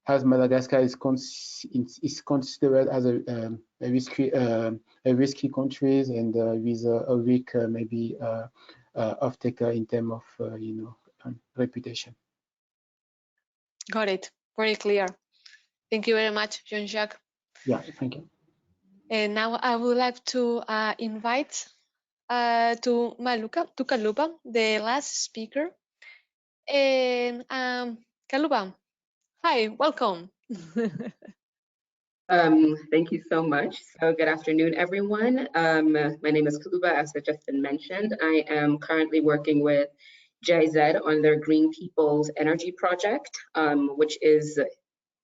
as Madagascar is considered as risky countries and with a weak maybe off-taker in terms of reputation. Got it. Very clear. Thank you very much, Jean-Jacques. Yeah, thank you. And now I would like to invite to Kaluba, the last speaker. And Kaluba, hi, welcome. Thank you so much. So good afternoon, everyone. My name is Kaluba, as has just been mentioned. I am currently working with GIZ on their Green People's Energy Project, which is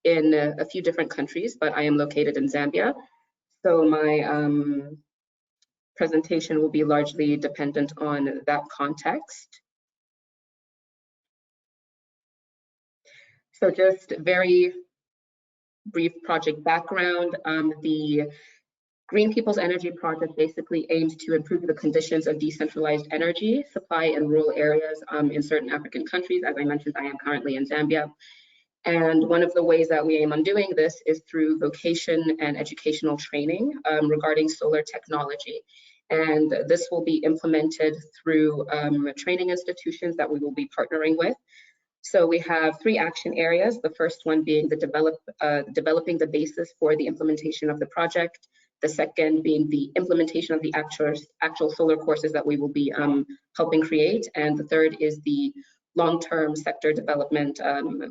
in a few different countries, but I am located in Zambia. So my presentation will be largely dependent on that context. So just very brief project background. The Green People's Energy Project basically aims to improve the conditions of decentralized energy supply in rural areas in certain African countries. As I mentioned, I am currently in Zambia. And one of the ways that we aim on doing this is through vocation and educational training regarding solar technology. And this will be implemented through training institutions that we will be partnering with. So we have 3 action areas. The first one being the developing the basis for the implementation of the project. The second being the implementation of the actual solar courses that we will be helping create. And the third is the long-term sector development,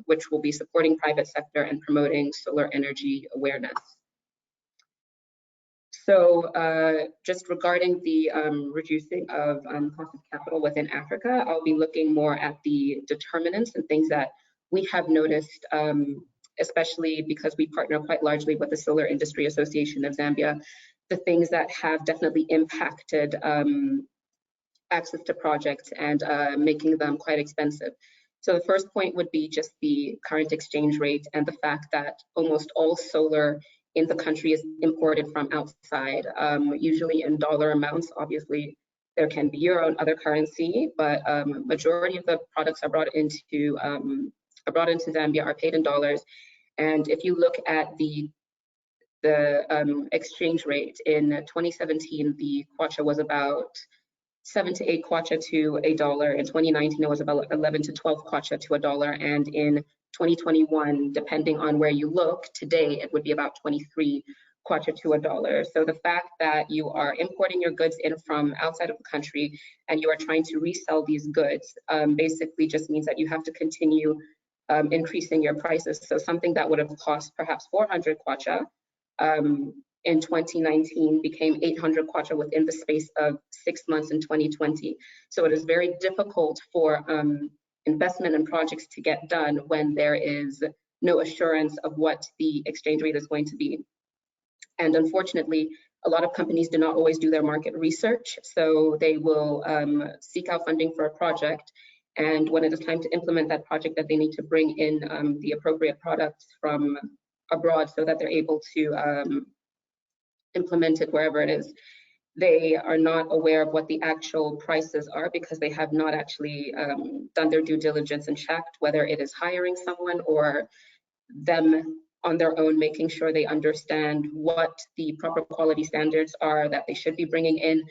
which will be supporting private sector and promoting solar energy awareness. So just regarding the reducing of cost of capital within Africa, I'll be looking more at the determinants and things that we have noticed, especially because we partner quite largely with the Solar Industry Association of Zambia, the things that have definitely impacted access to projects and making them quite expensive. So the first point would be just the current exchange rate and the fact that almost all solar in the country is imported from outside, usually in dollar amounts. Obviously, there can be euro and other currency, but majority of the products are brought into Zambia are paid in dollars. And if you look at the exchange rate in 2017, the kwacha was about 7 to 8 kwacha to $1. In 2019, it was about 11 to 12 kwacha to $1. And in 2021, depending on where you look, today it would be about 23 kwacha to $1. So the fact that you are importing your goods in from outside of the country and you are trying to resell these goods basically just means that you have to continue increasing your prices. So something that would have cost perhaps 400 kwacha in 2019 became 800 kwacha within the space of 6 months in 2020. So it is very difficult for investment in projects to get done when there is no assurance of what the exchange rate is going to be. And unfortunately, a lot of companies do not always do their market research. So they will seek out funding for a project. And when it is time to implement that project, that they need to bring in the appropriate products from abroad so that they're able to implement it wherever it is. They are not aware of what the actual prices are because they have not actually done their due diligence and checked whether it is hiring someone or them on their own, making sure they understand what the proper quality standards are that they should be bringing in,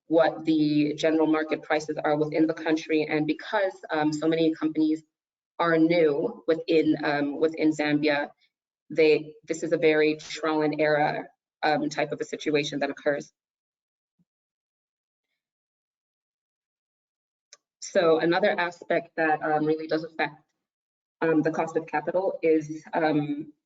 what the general market prices are within the country. And because so many companies are new within Zambia, this is a very trial and error type of a situation that occurs. So another aspect that really does affect the cost of capital is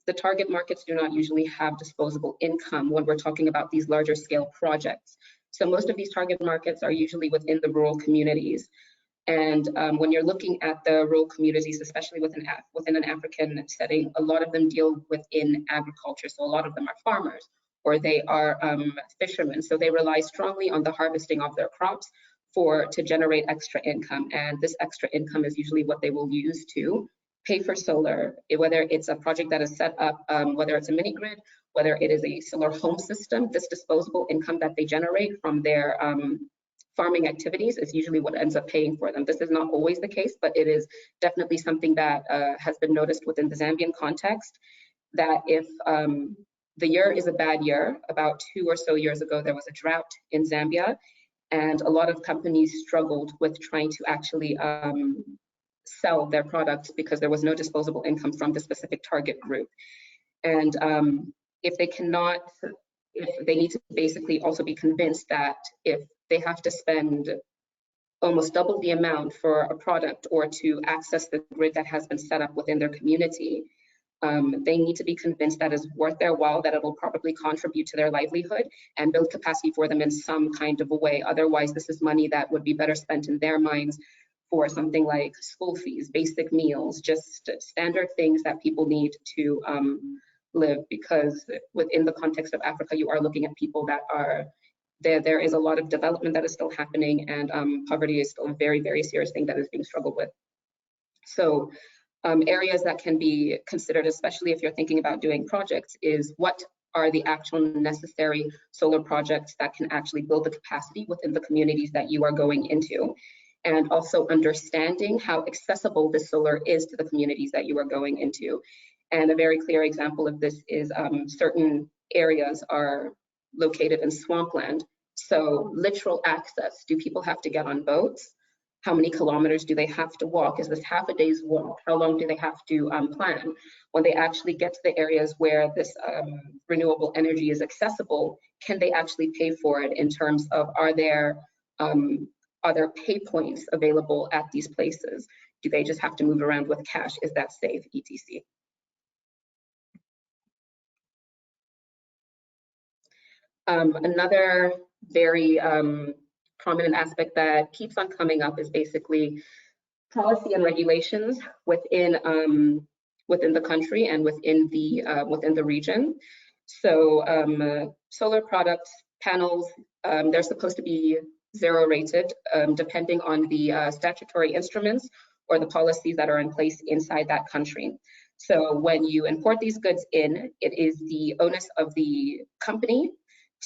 the target markets do not usually have disposable income when we're talking about these larger scale projects. So most of these target markets are usually within the rural communities. And when you're looking at the rural communities, especially within an African setting, a lot of them deal within agriculture. So a lot of them are farmers or they are fishermen. So they rely strongly on the harvesting of their crops to generate extra income. And this extra income is usually what they will use to pay for solar, whether it's a project that is set up, whether it's a mini grid, whether it is a solar home system. This disposable income that they generate from their farming activities is usually what ends up paying for them. This is not always the case, but it is definitely something that has been noticed within the Zambian context, that if the year is a bad year. About 2 or so years ago, there was a drought in Zambia, and a lot of companies struggled with trying to actually sell their products because there was no disposable income from the specific target group. And if they cannot, if they need to basically also be convinced that if they have to spend almost double the amount for a product or to access the grid that has been set up within their community, they need to be convinced that it's worth their while, that it will probably contribute to their livelihood and build capacity for them in some kind of a way. Otherwise, this is money that would be better spent in their minds for something like school fees, basic meals, just standard things that people need to live. Because within the context of Africa, you are looking at people that are, there is a lot of development that is still happening, and poverty is still a very, very serious thing that is being struggled with. So areas that can be considered, especially if you're thinking about doing projects, is what are the actual necessary solar projects that can actually build the capacity within the communities that you are going into, and also understanding how accessible the solar is to the communities that you are going into. And a very clear example of this is certain areas are located in swampland. So literal access, do people have to get on boats? How many kilometers do they have to walk? Is this half a day's walk? How long do they have to plan? When they actually get to the areas where this renewable energy is accessible, can they actually pay for it in terms of, are there pay points available at these places? Do they just have to move around with cash? Is that safe, etc.? Another very prominent aspect that keeps on coming up is basically policy and regulations within the country and within the region. So solar products, panels, they're supposed to be zero rated, depending on the statutory instruments or the policies that are in place inside that country. So when you import these goods in, it is the onus of the company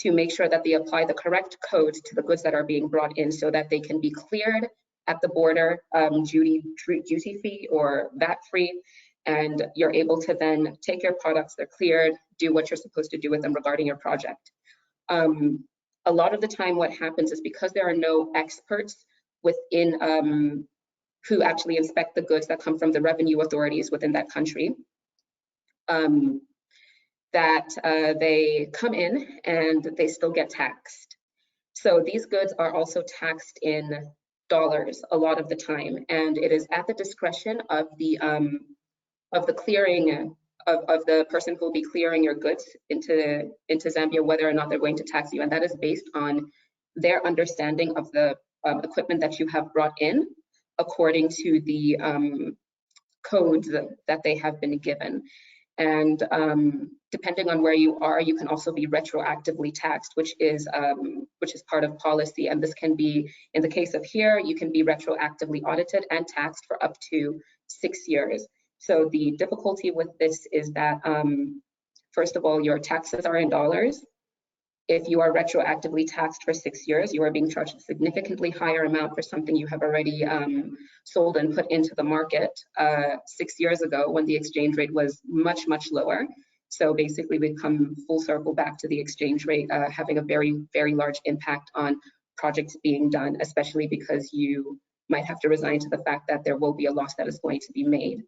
to make sure that they apply the correct code to the goods that are being brought in, so that they can be cleared at the border, duty free or VAT free, and you're able to then take your products, they're cleared, do what you're supposed to do with them regarding your project. A lot of the time what happens is, because there are no experts within who actually inspect the goods that come from the revenue authorities within that country, that they come in and they still get taxed. So these goods are also taxed in dollars a lot of the time, and it is at the discretion of the clearing of the person who will be clearing your goods into Zambia, whether or not they're going to tax you, and that is based on their understanding of the equipment that you have brought in, according to the codes that they have been given. And depending on where you are, you can also be retroactively taxed, which is part of policy. And this can be, in the case of here, you can be retroactively audited and taxed for up to 6 years. So the difficulty with this is that, first of all, your taxes are in dollars. If you are retroactively taxed for 6 years, you are being charged a significantly higher amount for something you have already sold and put into the market 6 years ago, when the exchange rate was much, much lower. So basically, we've come full circle back to the exchange rate having a very, very large impact on projects being done, especially because you might have to resign to the fact that there will be a loss that is going to be made.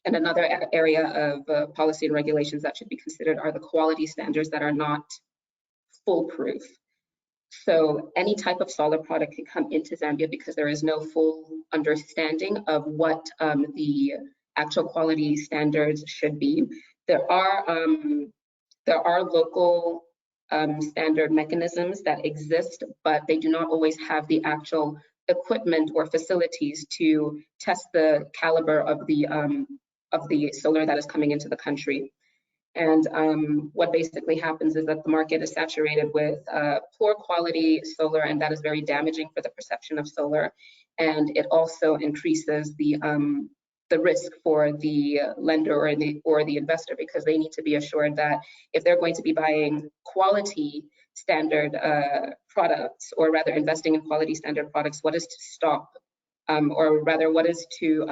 And another area of policy and regulations that should be considered are the quality standards that are not foolproof. So any type of solar product can come into Zambia because there is no full understanding of what the actual quality standards should be. There are local standard mechanisms that exist, but they do not always have the actual equipment or facilities to test the caliber of the solar that is coming into the country. And what basically happens is that the market is saturated with poor quality solar, and that is very damaging for the perception of solar. And it also increases the risk for the lender or the investor, because they need to be assured that if they're going to be buying quality standard products, or rather investing in quality standard products, what is to stop, or rather what is to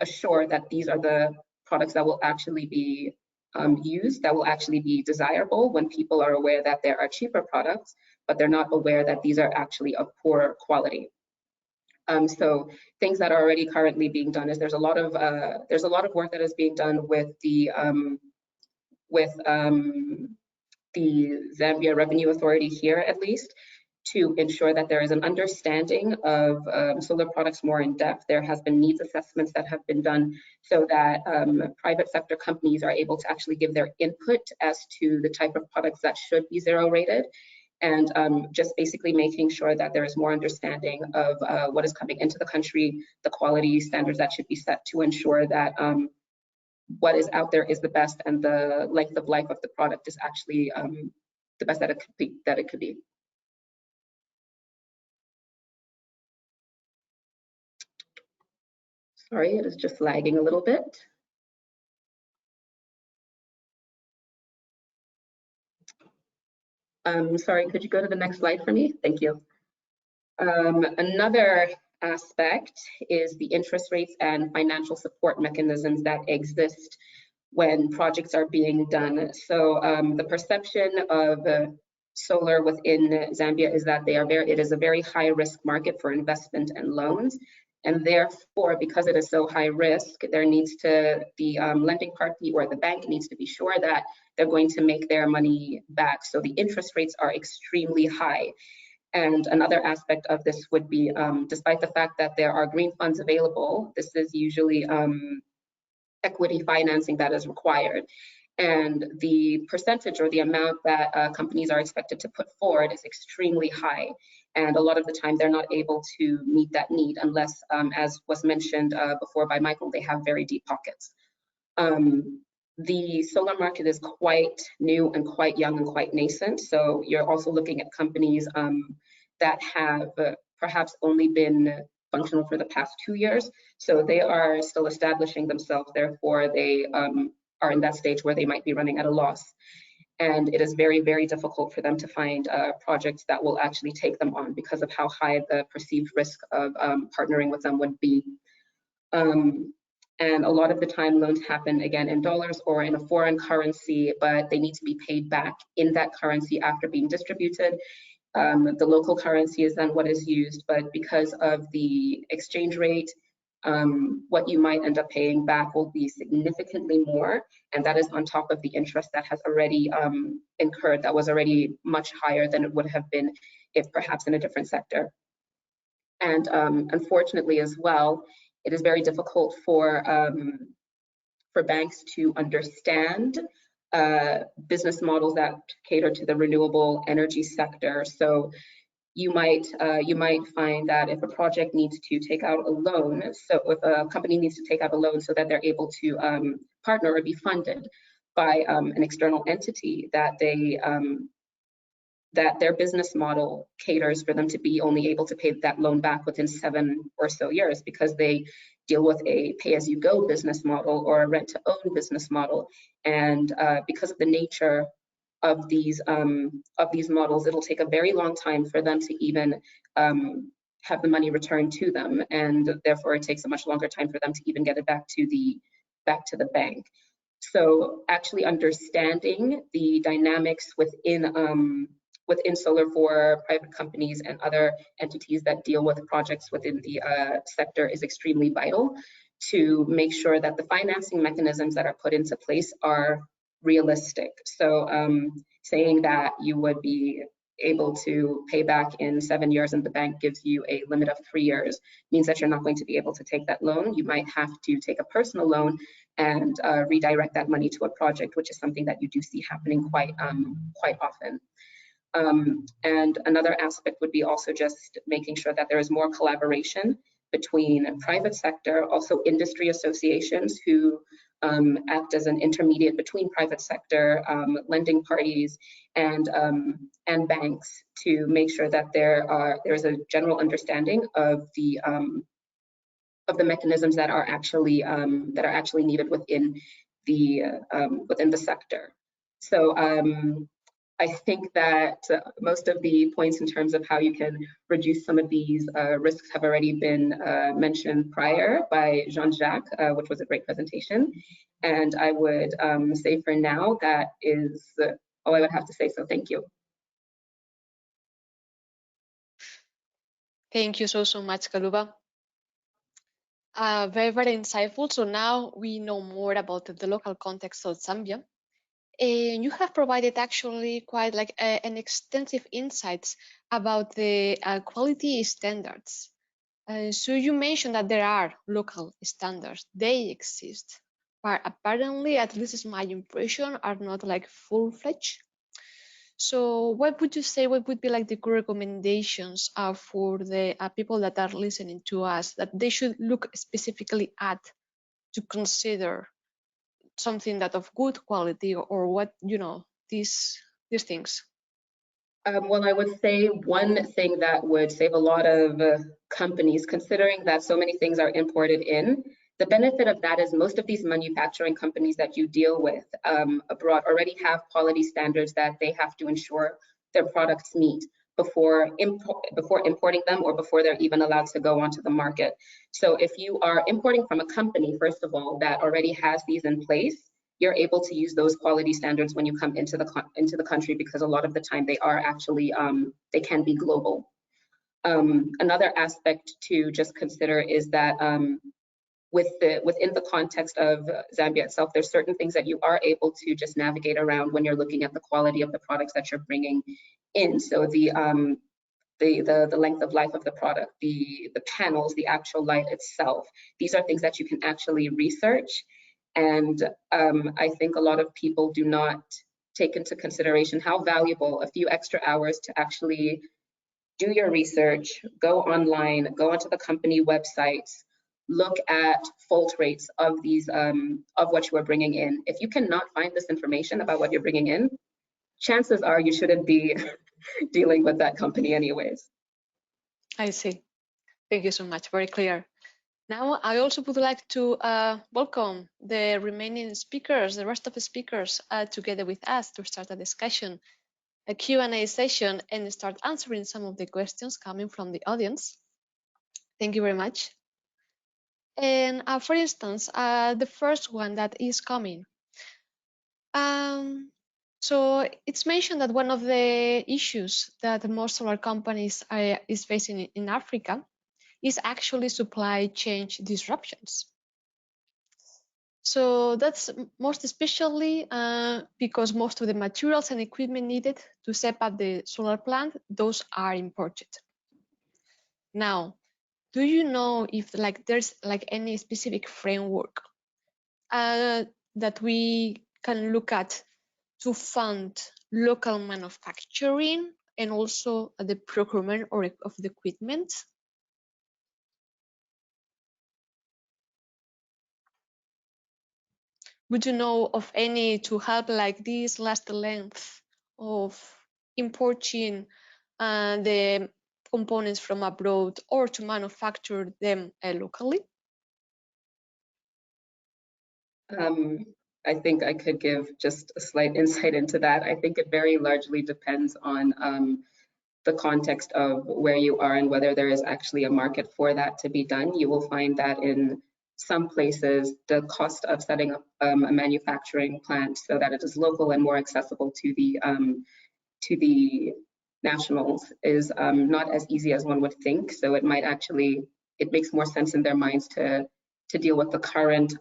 assure that these are the products that will actually be used that will actually be desirable when people are aware that there are cheaper products, but they're not aware that these are actually of poor quality. So things that are already currently being done is there's a lot of work that is being done with the Zambia Revenue Authority here, at least, to ensure that there is an understanding of solar products more in depth. There has been needs assessments that have been done so that private sector companies are able to actually give their input as to the type of products that should be zero rated, and just basically making sure that there is more understanding of what is coming into the country, the quality standards that should be set to ensure that what is out there is the best, and the length of life of the product is actually the best that it could be. Sorry, it is just lagging a little bit. Sorry, could you go to the next slide for me? Thank you. Another aspect is the interest rates and financial support mechanisms that exist when projects are being done. So the perception of solar within Zambia is that it is a very high risk market for investment and loans. And therefore, because it is so high risk, there needs to the lending party or the bank needs to be sure that they're going to make their money back. So the interest rates are extremely high. And another aspect of this would be, despite the fact that there are green funds available, this is usually equity financing that is required. And the percentage or the amount that companies are expected to put forward is extremely high. And a lot of the time they're not able to meet that need unless, as was mentioned before by Michael, they have very deep pockets. The solar market is quite new and quite young and quite nascent. So you're also looking at companies that have perhaps only been functional for the past 2 years. So they are still establishing themselves. Therefore, they are in that stage where they might be running at a loss. And it is very, very difficult for them to find projects that will actually take them on because of how high the perceived risk of partnering with them would be. And a lot of the time loans happen again in dollars or in a foreign currency, but they need to be paid back in that currency after being distributed. The local currency is then what is used, but because of the exchange rate, what you might end up paying back will be significantly more, and that is on top of the interest that has already incurred, that was already much higher than it would have been if perhaps in a different sector. And unfortunately as well, it is very difficult for banks to understand business models that cater to the renewable energy sector. So you might find that if a project needs to take out a loan, so if a company needs to take out a loan so that they're able to partner or be funded by an external entity, that their business model caters for them to be only able to pay that loan back within 7 or so years, because they deal with a pay-as-you-go business model or a rent-to-own business model. And because of the nature of these models, it'll take a very long time for them to even have the money returned to them, and therefore it takes a much longer time for them to even get it back to the bank. So actually understanding the dynamics within solar for private companies and other entities that deal with projects within the sector is extremely vital to make sure that the financing mechanisms that are put into place are realistic. So saying that you would be able to pay back in 7 years and the bank gives you a limit of 3 years means that you're not going to be able to take that loan. You might have to take a personal loan and redirect that money to a project, which is something that you do see happening quite often. And another aspect would be also just making sure that there is more collaboration between private sector, also industry associations who act as an intermediate between private sector, lending parties, and banks, to make sure that there is a general understanding of the mechanisms that are actually needed within the sector. So I think that most of the points in terms of how you can reduce some of these risks have already been mentioned prior by Jean-Jacques, which was a great presentation. And I would say for now, that is all I would have to say, so thank you. Thank you so much, Kaluba. Very insightful. So now we know more about the local context of Zambia. And you have provided actually quite like an extensive insights about the quality standards. So you mentioned that there are local standards, they exist, but apparently, at least is my impression, are not like full-fledged. So what would you say, what would be like the good recommendations for the people that are listening to us, that they should look specifically at to consider something that of good quality, or what, you know, these things? Well, I would say one thing that would save a lot of companies, considering that so many things are imported in, the benefit of that is most of these manufacturing companies that you deal with abroad already have quality standards that they have to ensure their products meet before importing them, or before they're even allowed to go onto the market. So if you are importing from a company, first of all, that already has these in place, you're able to use those quality standards when you come into the country, because a lot of the time they are actually, they can be global. Another aspect to just consider is that within the context of Zambia itself, there's certain things that you are able to just navigate around when you're looking at the quality of the products that you're bringing in. So the length of life of the product, the panels, the actual light itself, these are things that you can actually research. And I think a lot of people do not take into consideration how valuable a few extra hours to actually do your research, go online, go onto the company websites, look at fault rates of these of what you are bringing in. If you cannot find this information about what you're bringing in, chances are you shouldn't be dealing with that company anyways. I see. Thank you so much. Very clear. Now, I also would like to welcome the remaining speakers, the rest of the speakers, together with us to start a discussion, a Q&A session, and start answering some of the questions coming from the audience. Thank you very much. And for instance, the first one that is coming. So it's mentioned that one of the issues that most solar companies is facing in Africa is actually supply chain disruptions. So that's most especially because most of the materials and equipment needed to set up the solar plant, those are imported. Now, do you know if like there's like any specific framework that we can look at to fund local manufacturing and also the procurement of the equipment? Would you know of any to help like this last length of importing the components from abroad, or to manufacture them locally? I think I could give just a slight insight into that. I think it very largely depends on the context of where you are and whether there is actually a market for that to be done. You will find that in some places, the cost of setting up a manufacturing plant so that it is local and more accessible to the nationals is not as easy as one would think. So it might actually, it makes more sense in their minds to deal with the current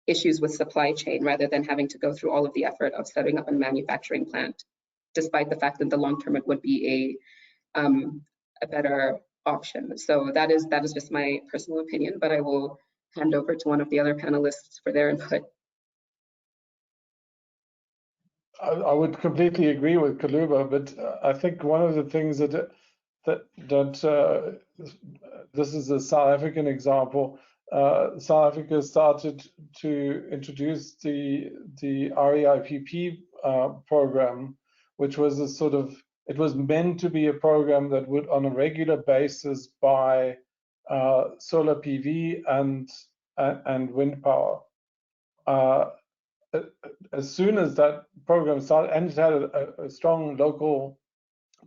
issues with supply chain rather than having to go through all of the effort of setting up a manufacturing plant, despite the fact that in the long term it would be a better option. So that is just my personal opinion, but I will hand over to one of the other panelists for their input. I would completely agree with Kaluba, but I think one of the things that this is a South African example. South Africa started to introduce the REIPP program, which was a sort of, it was meant to be a program that would on a regular basis buy solar PV and wind power. as soon as that program started, and it had a strong local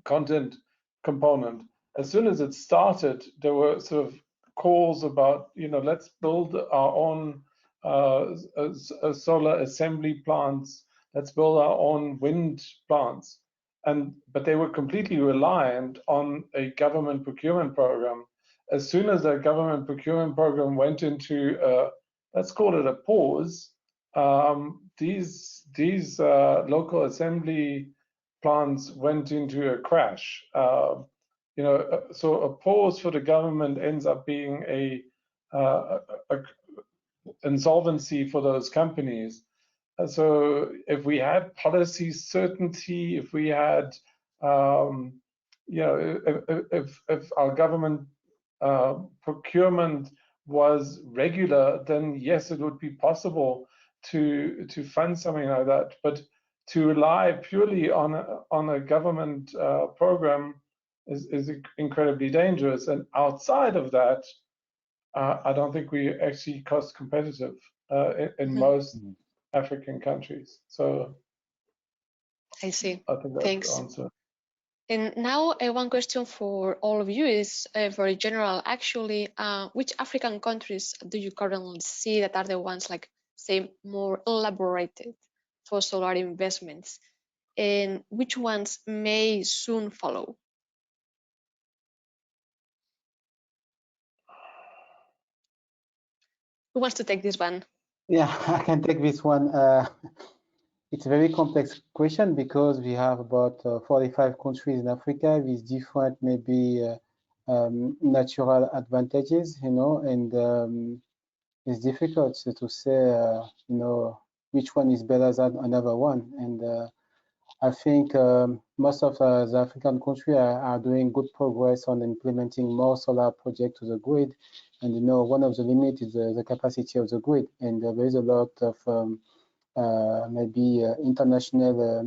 content component, as soon as it started, there were sort of calls about, let's build our own solar assembly plants, let's build our own wind plants. But they were completely reliant on a government procurement program. As soon as that government procurement program went into, let's call it a pause, these local assembly plants went into a crash. So a pause for the government ends up being a insolvency for those companies. So if we had policy certainty, if we had, if our government procurement was regular, then yes, it would be possible to fund something like that. But to rely purely on a government program is incredibly dangerous. And outside of that, I don't think we're actually cost competitive in most African countries. So I see. I think that's Thanks. the answer. And now one question for all of you is very general. Actually, which African countries do you currently see that are the ones, like, say, more elaborated for solar investments, and which ones may soon follow? Who wants to take this one? Yeah, I can take this one. It's a very complex question because we have about 45 countries in Africa with different maybe natural advantages, and it's difficult to say, which one is better than another one. And I think most of the African countries are doing good progress on implementing more solar projects to the grid. And one of the limits is the capacity of the grid. And there is a lot of maybe international,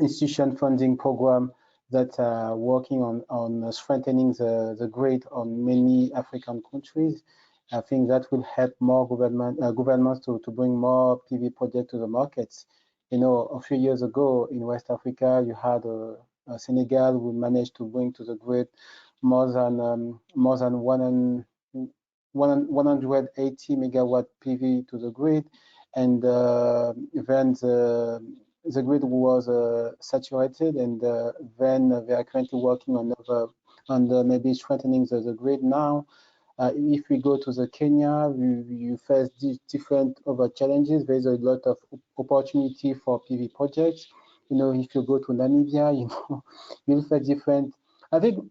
institution funding program that are working on strengthening the grid on many African countries. I think that will help more governments to bring more PV projects to the markets. A few years ago in West Africa, you had Senegal who managed to bring to the grid more than 180 megawatt PV to the grid, and then the grid was saturated, and then they are currently working on maybe strengthening the grid now. If we go to the Kenya, you face different other challenges. There's a lot of opportunity for PV projects. If you go to Namibia, you'll face different. I think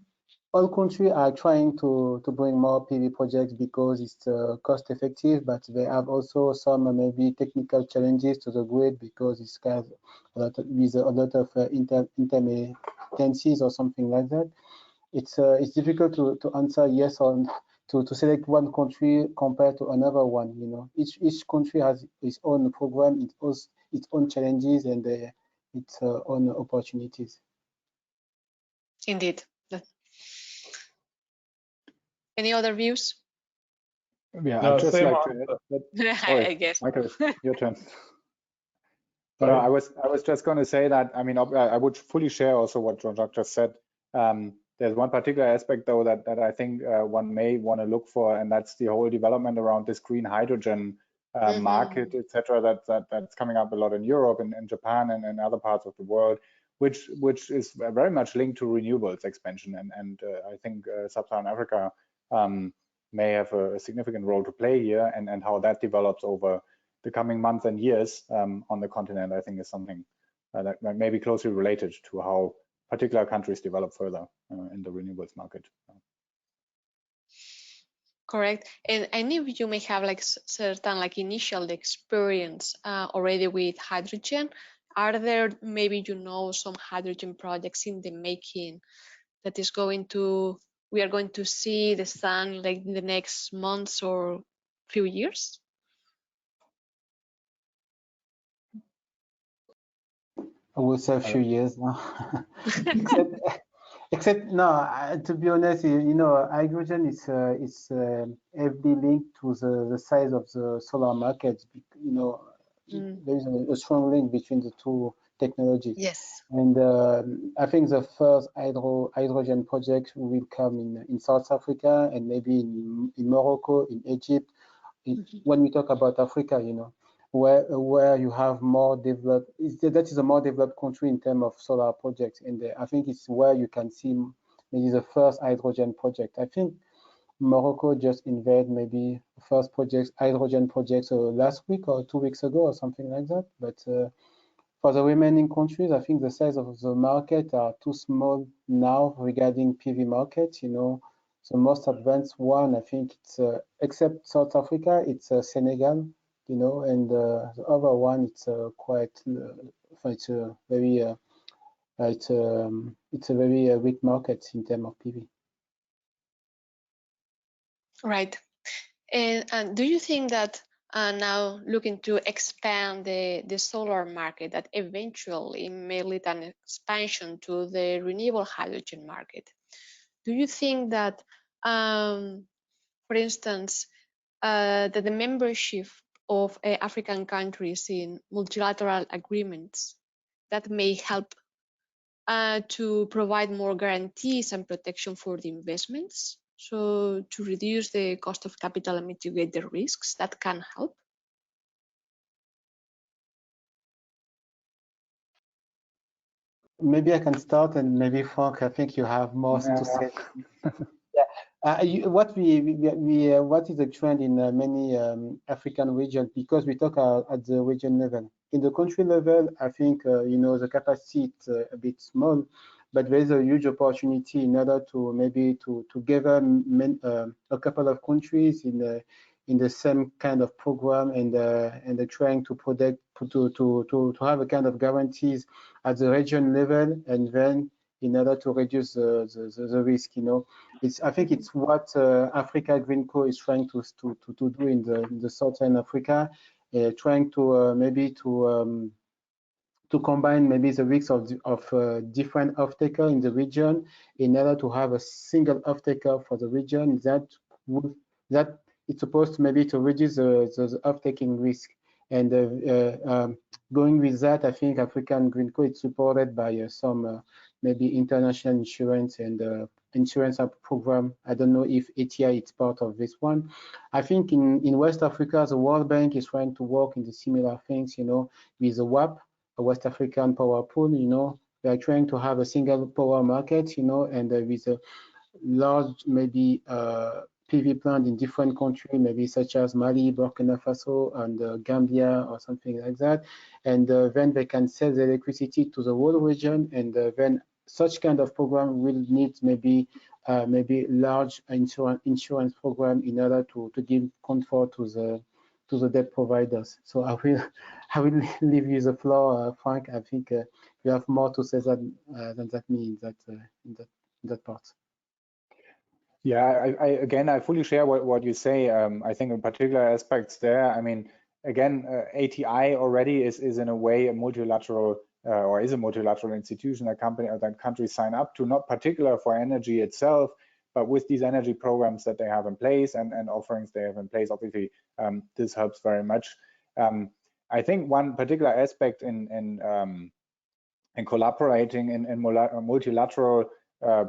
all countries are trying to bring more PV projects because it's cost effective, but they have also some maybe technical challenges to the grid because it's kind of with a lot of intermittencies or something like that. It's difficult to answer yes or to select one country compared to another one. Each country has its own program, its own challenges, and its own opportunities. Indeed. Any other views? Yeah, No, I'd just same like to add that. I guess. Michael, your turn. No, I was just going to say that, I would fully share also what Jean-Jacques just said. There's one particular aspect, though, that I think one may want to look for, and that's the whole development around this green hydrogen market, etc. That's coming up a lot in Europe and in Japan and in other parts of the world, which is very much linked to renewables expansion. And I think Sub-Saharan Africa may have a significant role to play here, and how that develops over the coming months and years on the continent, I think is something that may be closely related to how particular countries develop further in the renewables market. Correct. And I know you may have certain initial experience already with hydrogen. Are there maybe some hydrogen projects in the making that we are going to see the sun in the next months or few years? I would say a few years now. Except no, to be honest, hydrogen is heavily linked to the size of the solar market. there is a strong link between the two technologies. Yes. And I think the first hydrogen project will come in South Africa and maybe in Morocco, in Egypt. When we talk about Africa, you know, where you have more developed, that is a more developed country in terms of solar projects. And I think it's where you can see maybe the first hydrogen project. I think Morocco just unveiled maybe first projects, hydrogen projects last week or 2 weeks ago or something like that. But for the remaining countries, I think the size of the market are too small now regarding PV market. You know, the most advanced one, I think it's except South Africa, it's Senegal. You know, and the other one, it's quite, it's a very, it's a very weak market in terms of PV. Right. And do you think that now looking to expand the solar market, that eventually may lead an expansion to the renewable hydrogen market? Do you think that, for instance, that the membership of African countries in multilateral agreements that may help to provide more guarantees and protection for the investments, so to reduce the cost of capital and mitigate the risks, that can help? Maybe I can start, and maybe Frank, I think you have more to say. Yeah, what is the trend in many African regions? Because we talk at the region level. In the country level, I think you know, the capacity is a bit small, but there is a huge opportunity in order to maybe to gather a couple of countries in the same kind of program, and trying to protect to have a kind of guarantees at the region level, and then in order to reduce the risk. You know, I think it's what Africa Green Co is trying to do in the Southern Africa, trying to maybe to combine maybe the risks of different off-taker in the region, in order to have a single off-taker for the region that it's supposed to maybe to reduce the off-taking risk. And going with that, I think African Green Co is supported by some maybe international insurance and insurance program. I don't know if ATI is part of this one. I think in West Africa, the World Bank is trying to work in the similar things, you know, with the WAP, a West African power pool. You know, they are trying to have a single power market, you know, and with a large maybe PV plant in different countries, maybe such as Mali, Burkina Faso, and Gambia or something like that. And then they can sell the electricity to the whole region, and then such kind of program will need maybe large insurance program in order to give comfort to the debt providers. So I will leave you the floor, Frank. I think you have more to say than that me in that part. Yeah, I fully share what you say. I think in particular aspects there, I mean, again, ATI already is in a way a multilateral or is a multilateral institution, a company or that countries sign up to, not particular for energy itself, but with these energy programs that they have in place and offerings they have in place, obviously, this helps very much. I think one particular aspect in collaborating in multilateral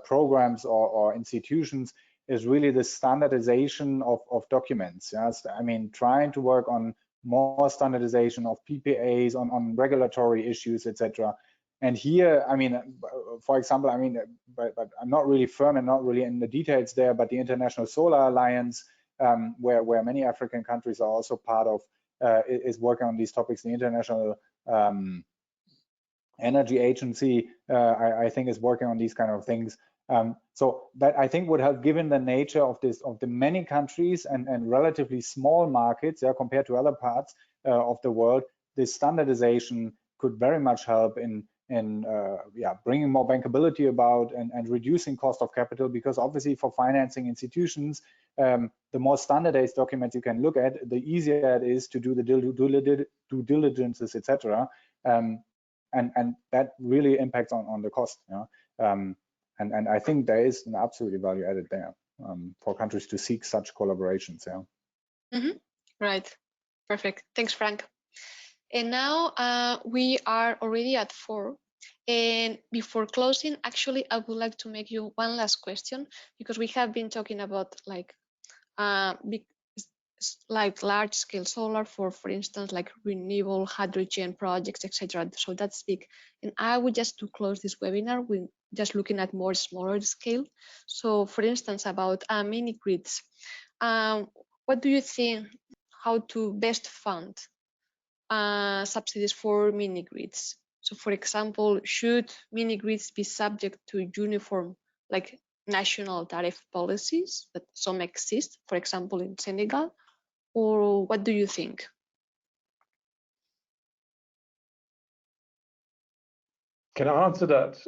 programs or institutions is really the standardization of documents. Yes, I mean, trying to work on more standardization of PPAs on regulatory issues, etc. And here, I mean, for example, I mean, but I'm not really firm and not really in the details there, but the International Solar Alliance, where many African countries are also part of, is working on these topics. The International Energy Agency, I think, is working on these kind of things. So that I think would have, given the nature of the many countries and relatively small markets, yeah, compared to other parts of the world, this standardization could very much help in bringing more bankability about and reducing cost of capital, because obviously for financing institutions, the more standardized documents you can look at, the easier it is to do the due diligences, etc. And that really impacts on the cost. Yeah? And I think there is an absolutely value added there for countries to seek such collaborations. Yeah. Right. Perfect. Thanks, Frank. And now we are already at 4. And before closing, actually, I would like to make you one last question, because we have been talking about like big, like large scale solar for instance, like renewable hydrogen projects, etc. So that's big. And I would just to close this webinar with just looking at more smaller scale. So for instance, about mini grids. What do you think, how to best fund subsidies for mini grids? So for example, should mini grids be subject to uniform like national tariff policies that some exist, for example in Senegal, or what do you think? Can I answer that?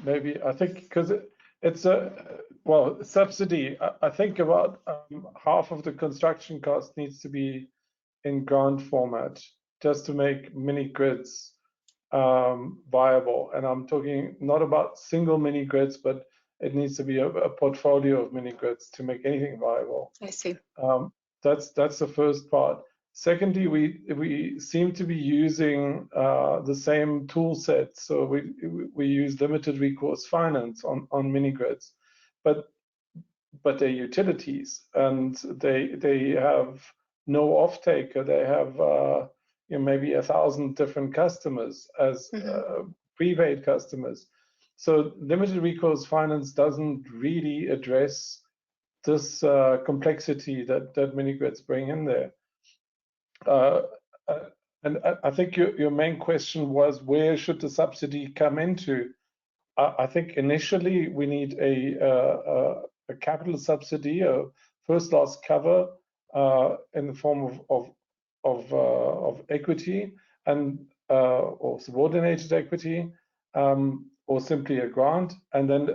Maybe I think because it's a subsidy. I think about half of the construction cost needs to be in grant format just to make mini grids viable. And I'm talking not about single mini grids, but it needs to be a portfolio of mini grids to make anything viable. I see. That's the first part. Secondly, we seem to be using the same tool set. So we use limited recourse finance on mini grids, but they're utilities and they have no off-taker. They have maybe 1,000 different customers as prepaid customers. So limited recourse finance doesn't really address this complexity that mini grids bring in there. And I think your main question was, where should the subsidy come into? I think initially we need a capital subsidy, a first loss cover in the form of equity and or subordinated equity, or simply a grant, and then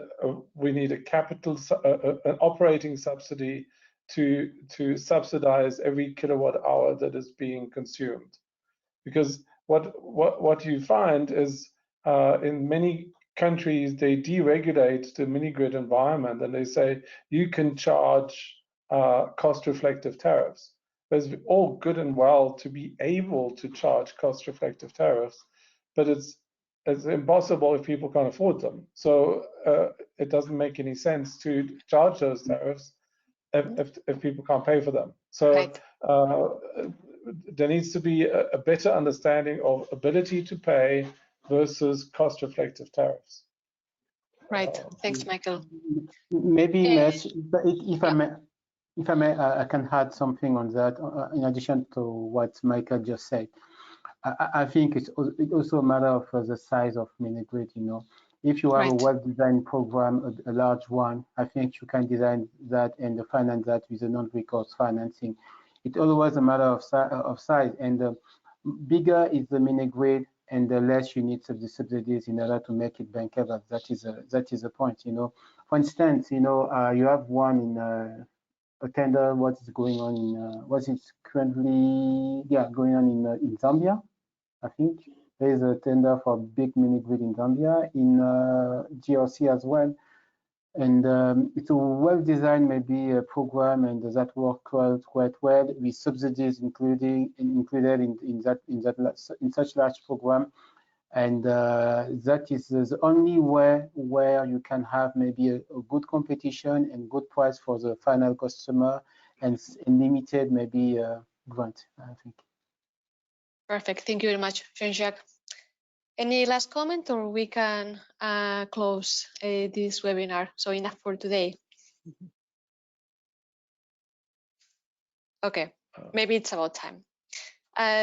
we need a capital, an operating subsidy to subsidize every kilowatt hour that is being consumed. Because what you find is in many countries they deregulate the mini grid environment and they say you can charge cost reflective tariffs. It's all good and well to be able to charge cost reflective tariffs, but it's impossible if people can't afford them. So it doesn't make any sense to charge those tariffs if people can't pay for them. So there needs to be a better understanding of ability to pay versus cost reflective tariffs. Right. Thanks, Michael. Maybe, if I may, I can add something on that. In addition to what Michael just said, I think it's also a matter of the size of mini grid. You know, if you have a well-designed program, a large one, I think you can design that and finance that with a non-recourse financing. It's always a matter of size, and the bigger is the mini grid, and the less you need the subsidies in order to make it bankable. That is a point. You know, for instance, you know, you have one in a tender. What is going on in what is currently going on in Zambia? I think there is a tender for big mini grid in Zambia, in GRC as well. And it's a well-designed maybe a program, and that works quite well with subsidies included in such large program. And that is the only way where you can have maybe a good competition and good price for the final customer, and limited maybe grant, I think. Perfect. Thank you very much, Jean-Jacques. Any last comment, or we can close this webinar? So enough for today. Okay, maybe it's about time.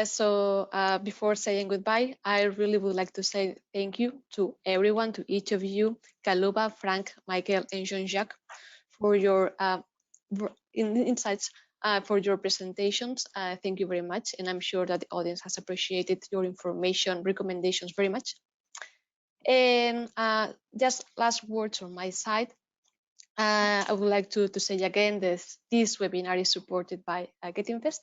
So before saying goodbye, I really would like to say thank you to everyone, to each of you, Kaluba, Frank, Michael, and Jean-Jacques, for your insights, for your presentations. Thank you very much, and I'm sure that the audience has appreciated your information, recommendations very much. And just last words on my side. I would like to say again, this webinar is supported by GetInvest.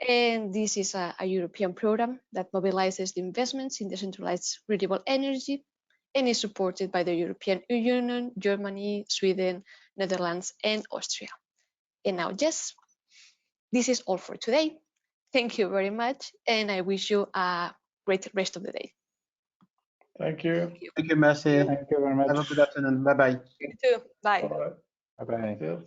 And this is a European program that mobilizes the investments in decentralized renewable energy, and is supported by the European Union, Germany, Sweden, Netherlands, and Austria. And now, yes, this is all for today. Thank you very much, and I wish you a great rest of the day. Thank you. Thank you, Mercy. Thank you very much. Have a good afternoon. Bye-bye. You too. Bye. Bye. Bye-bye. Cheers.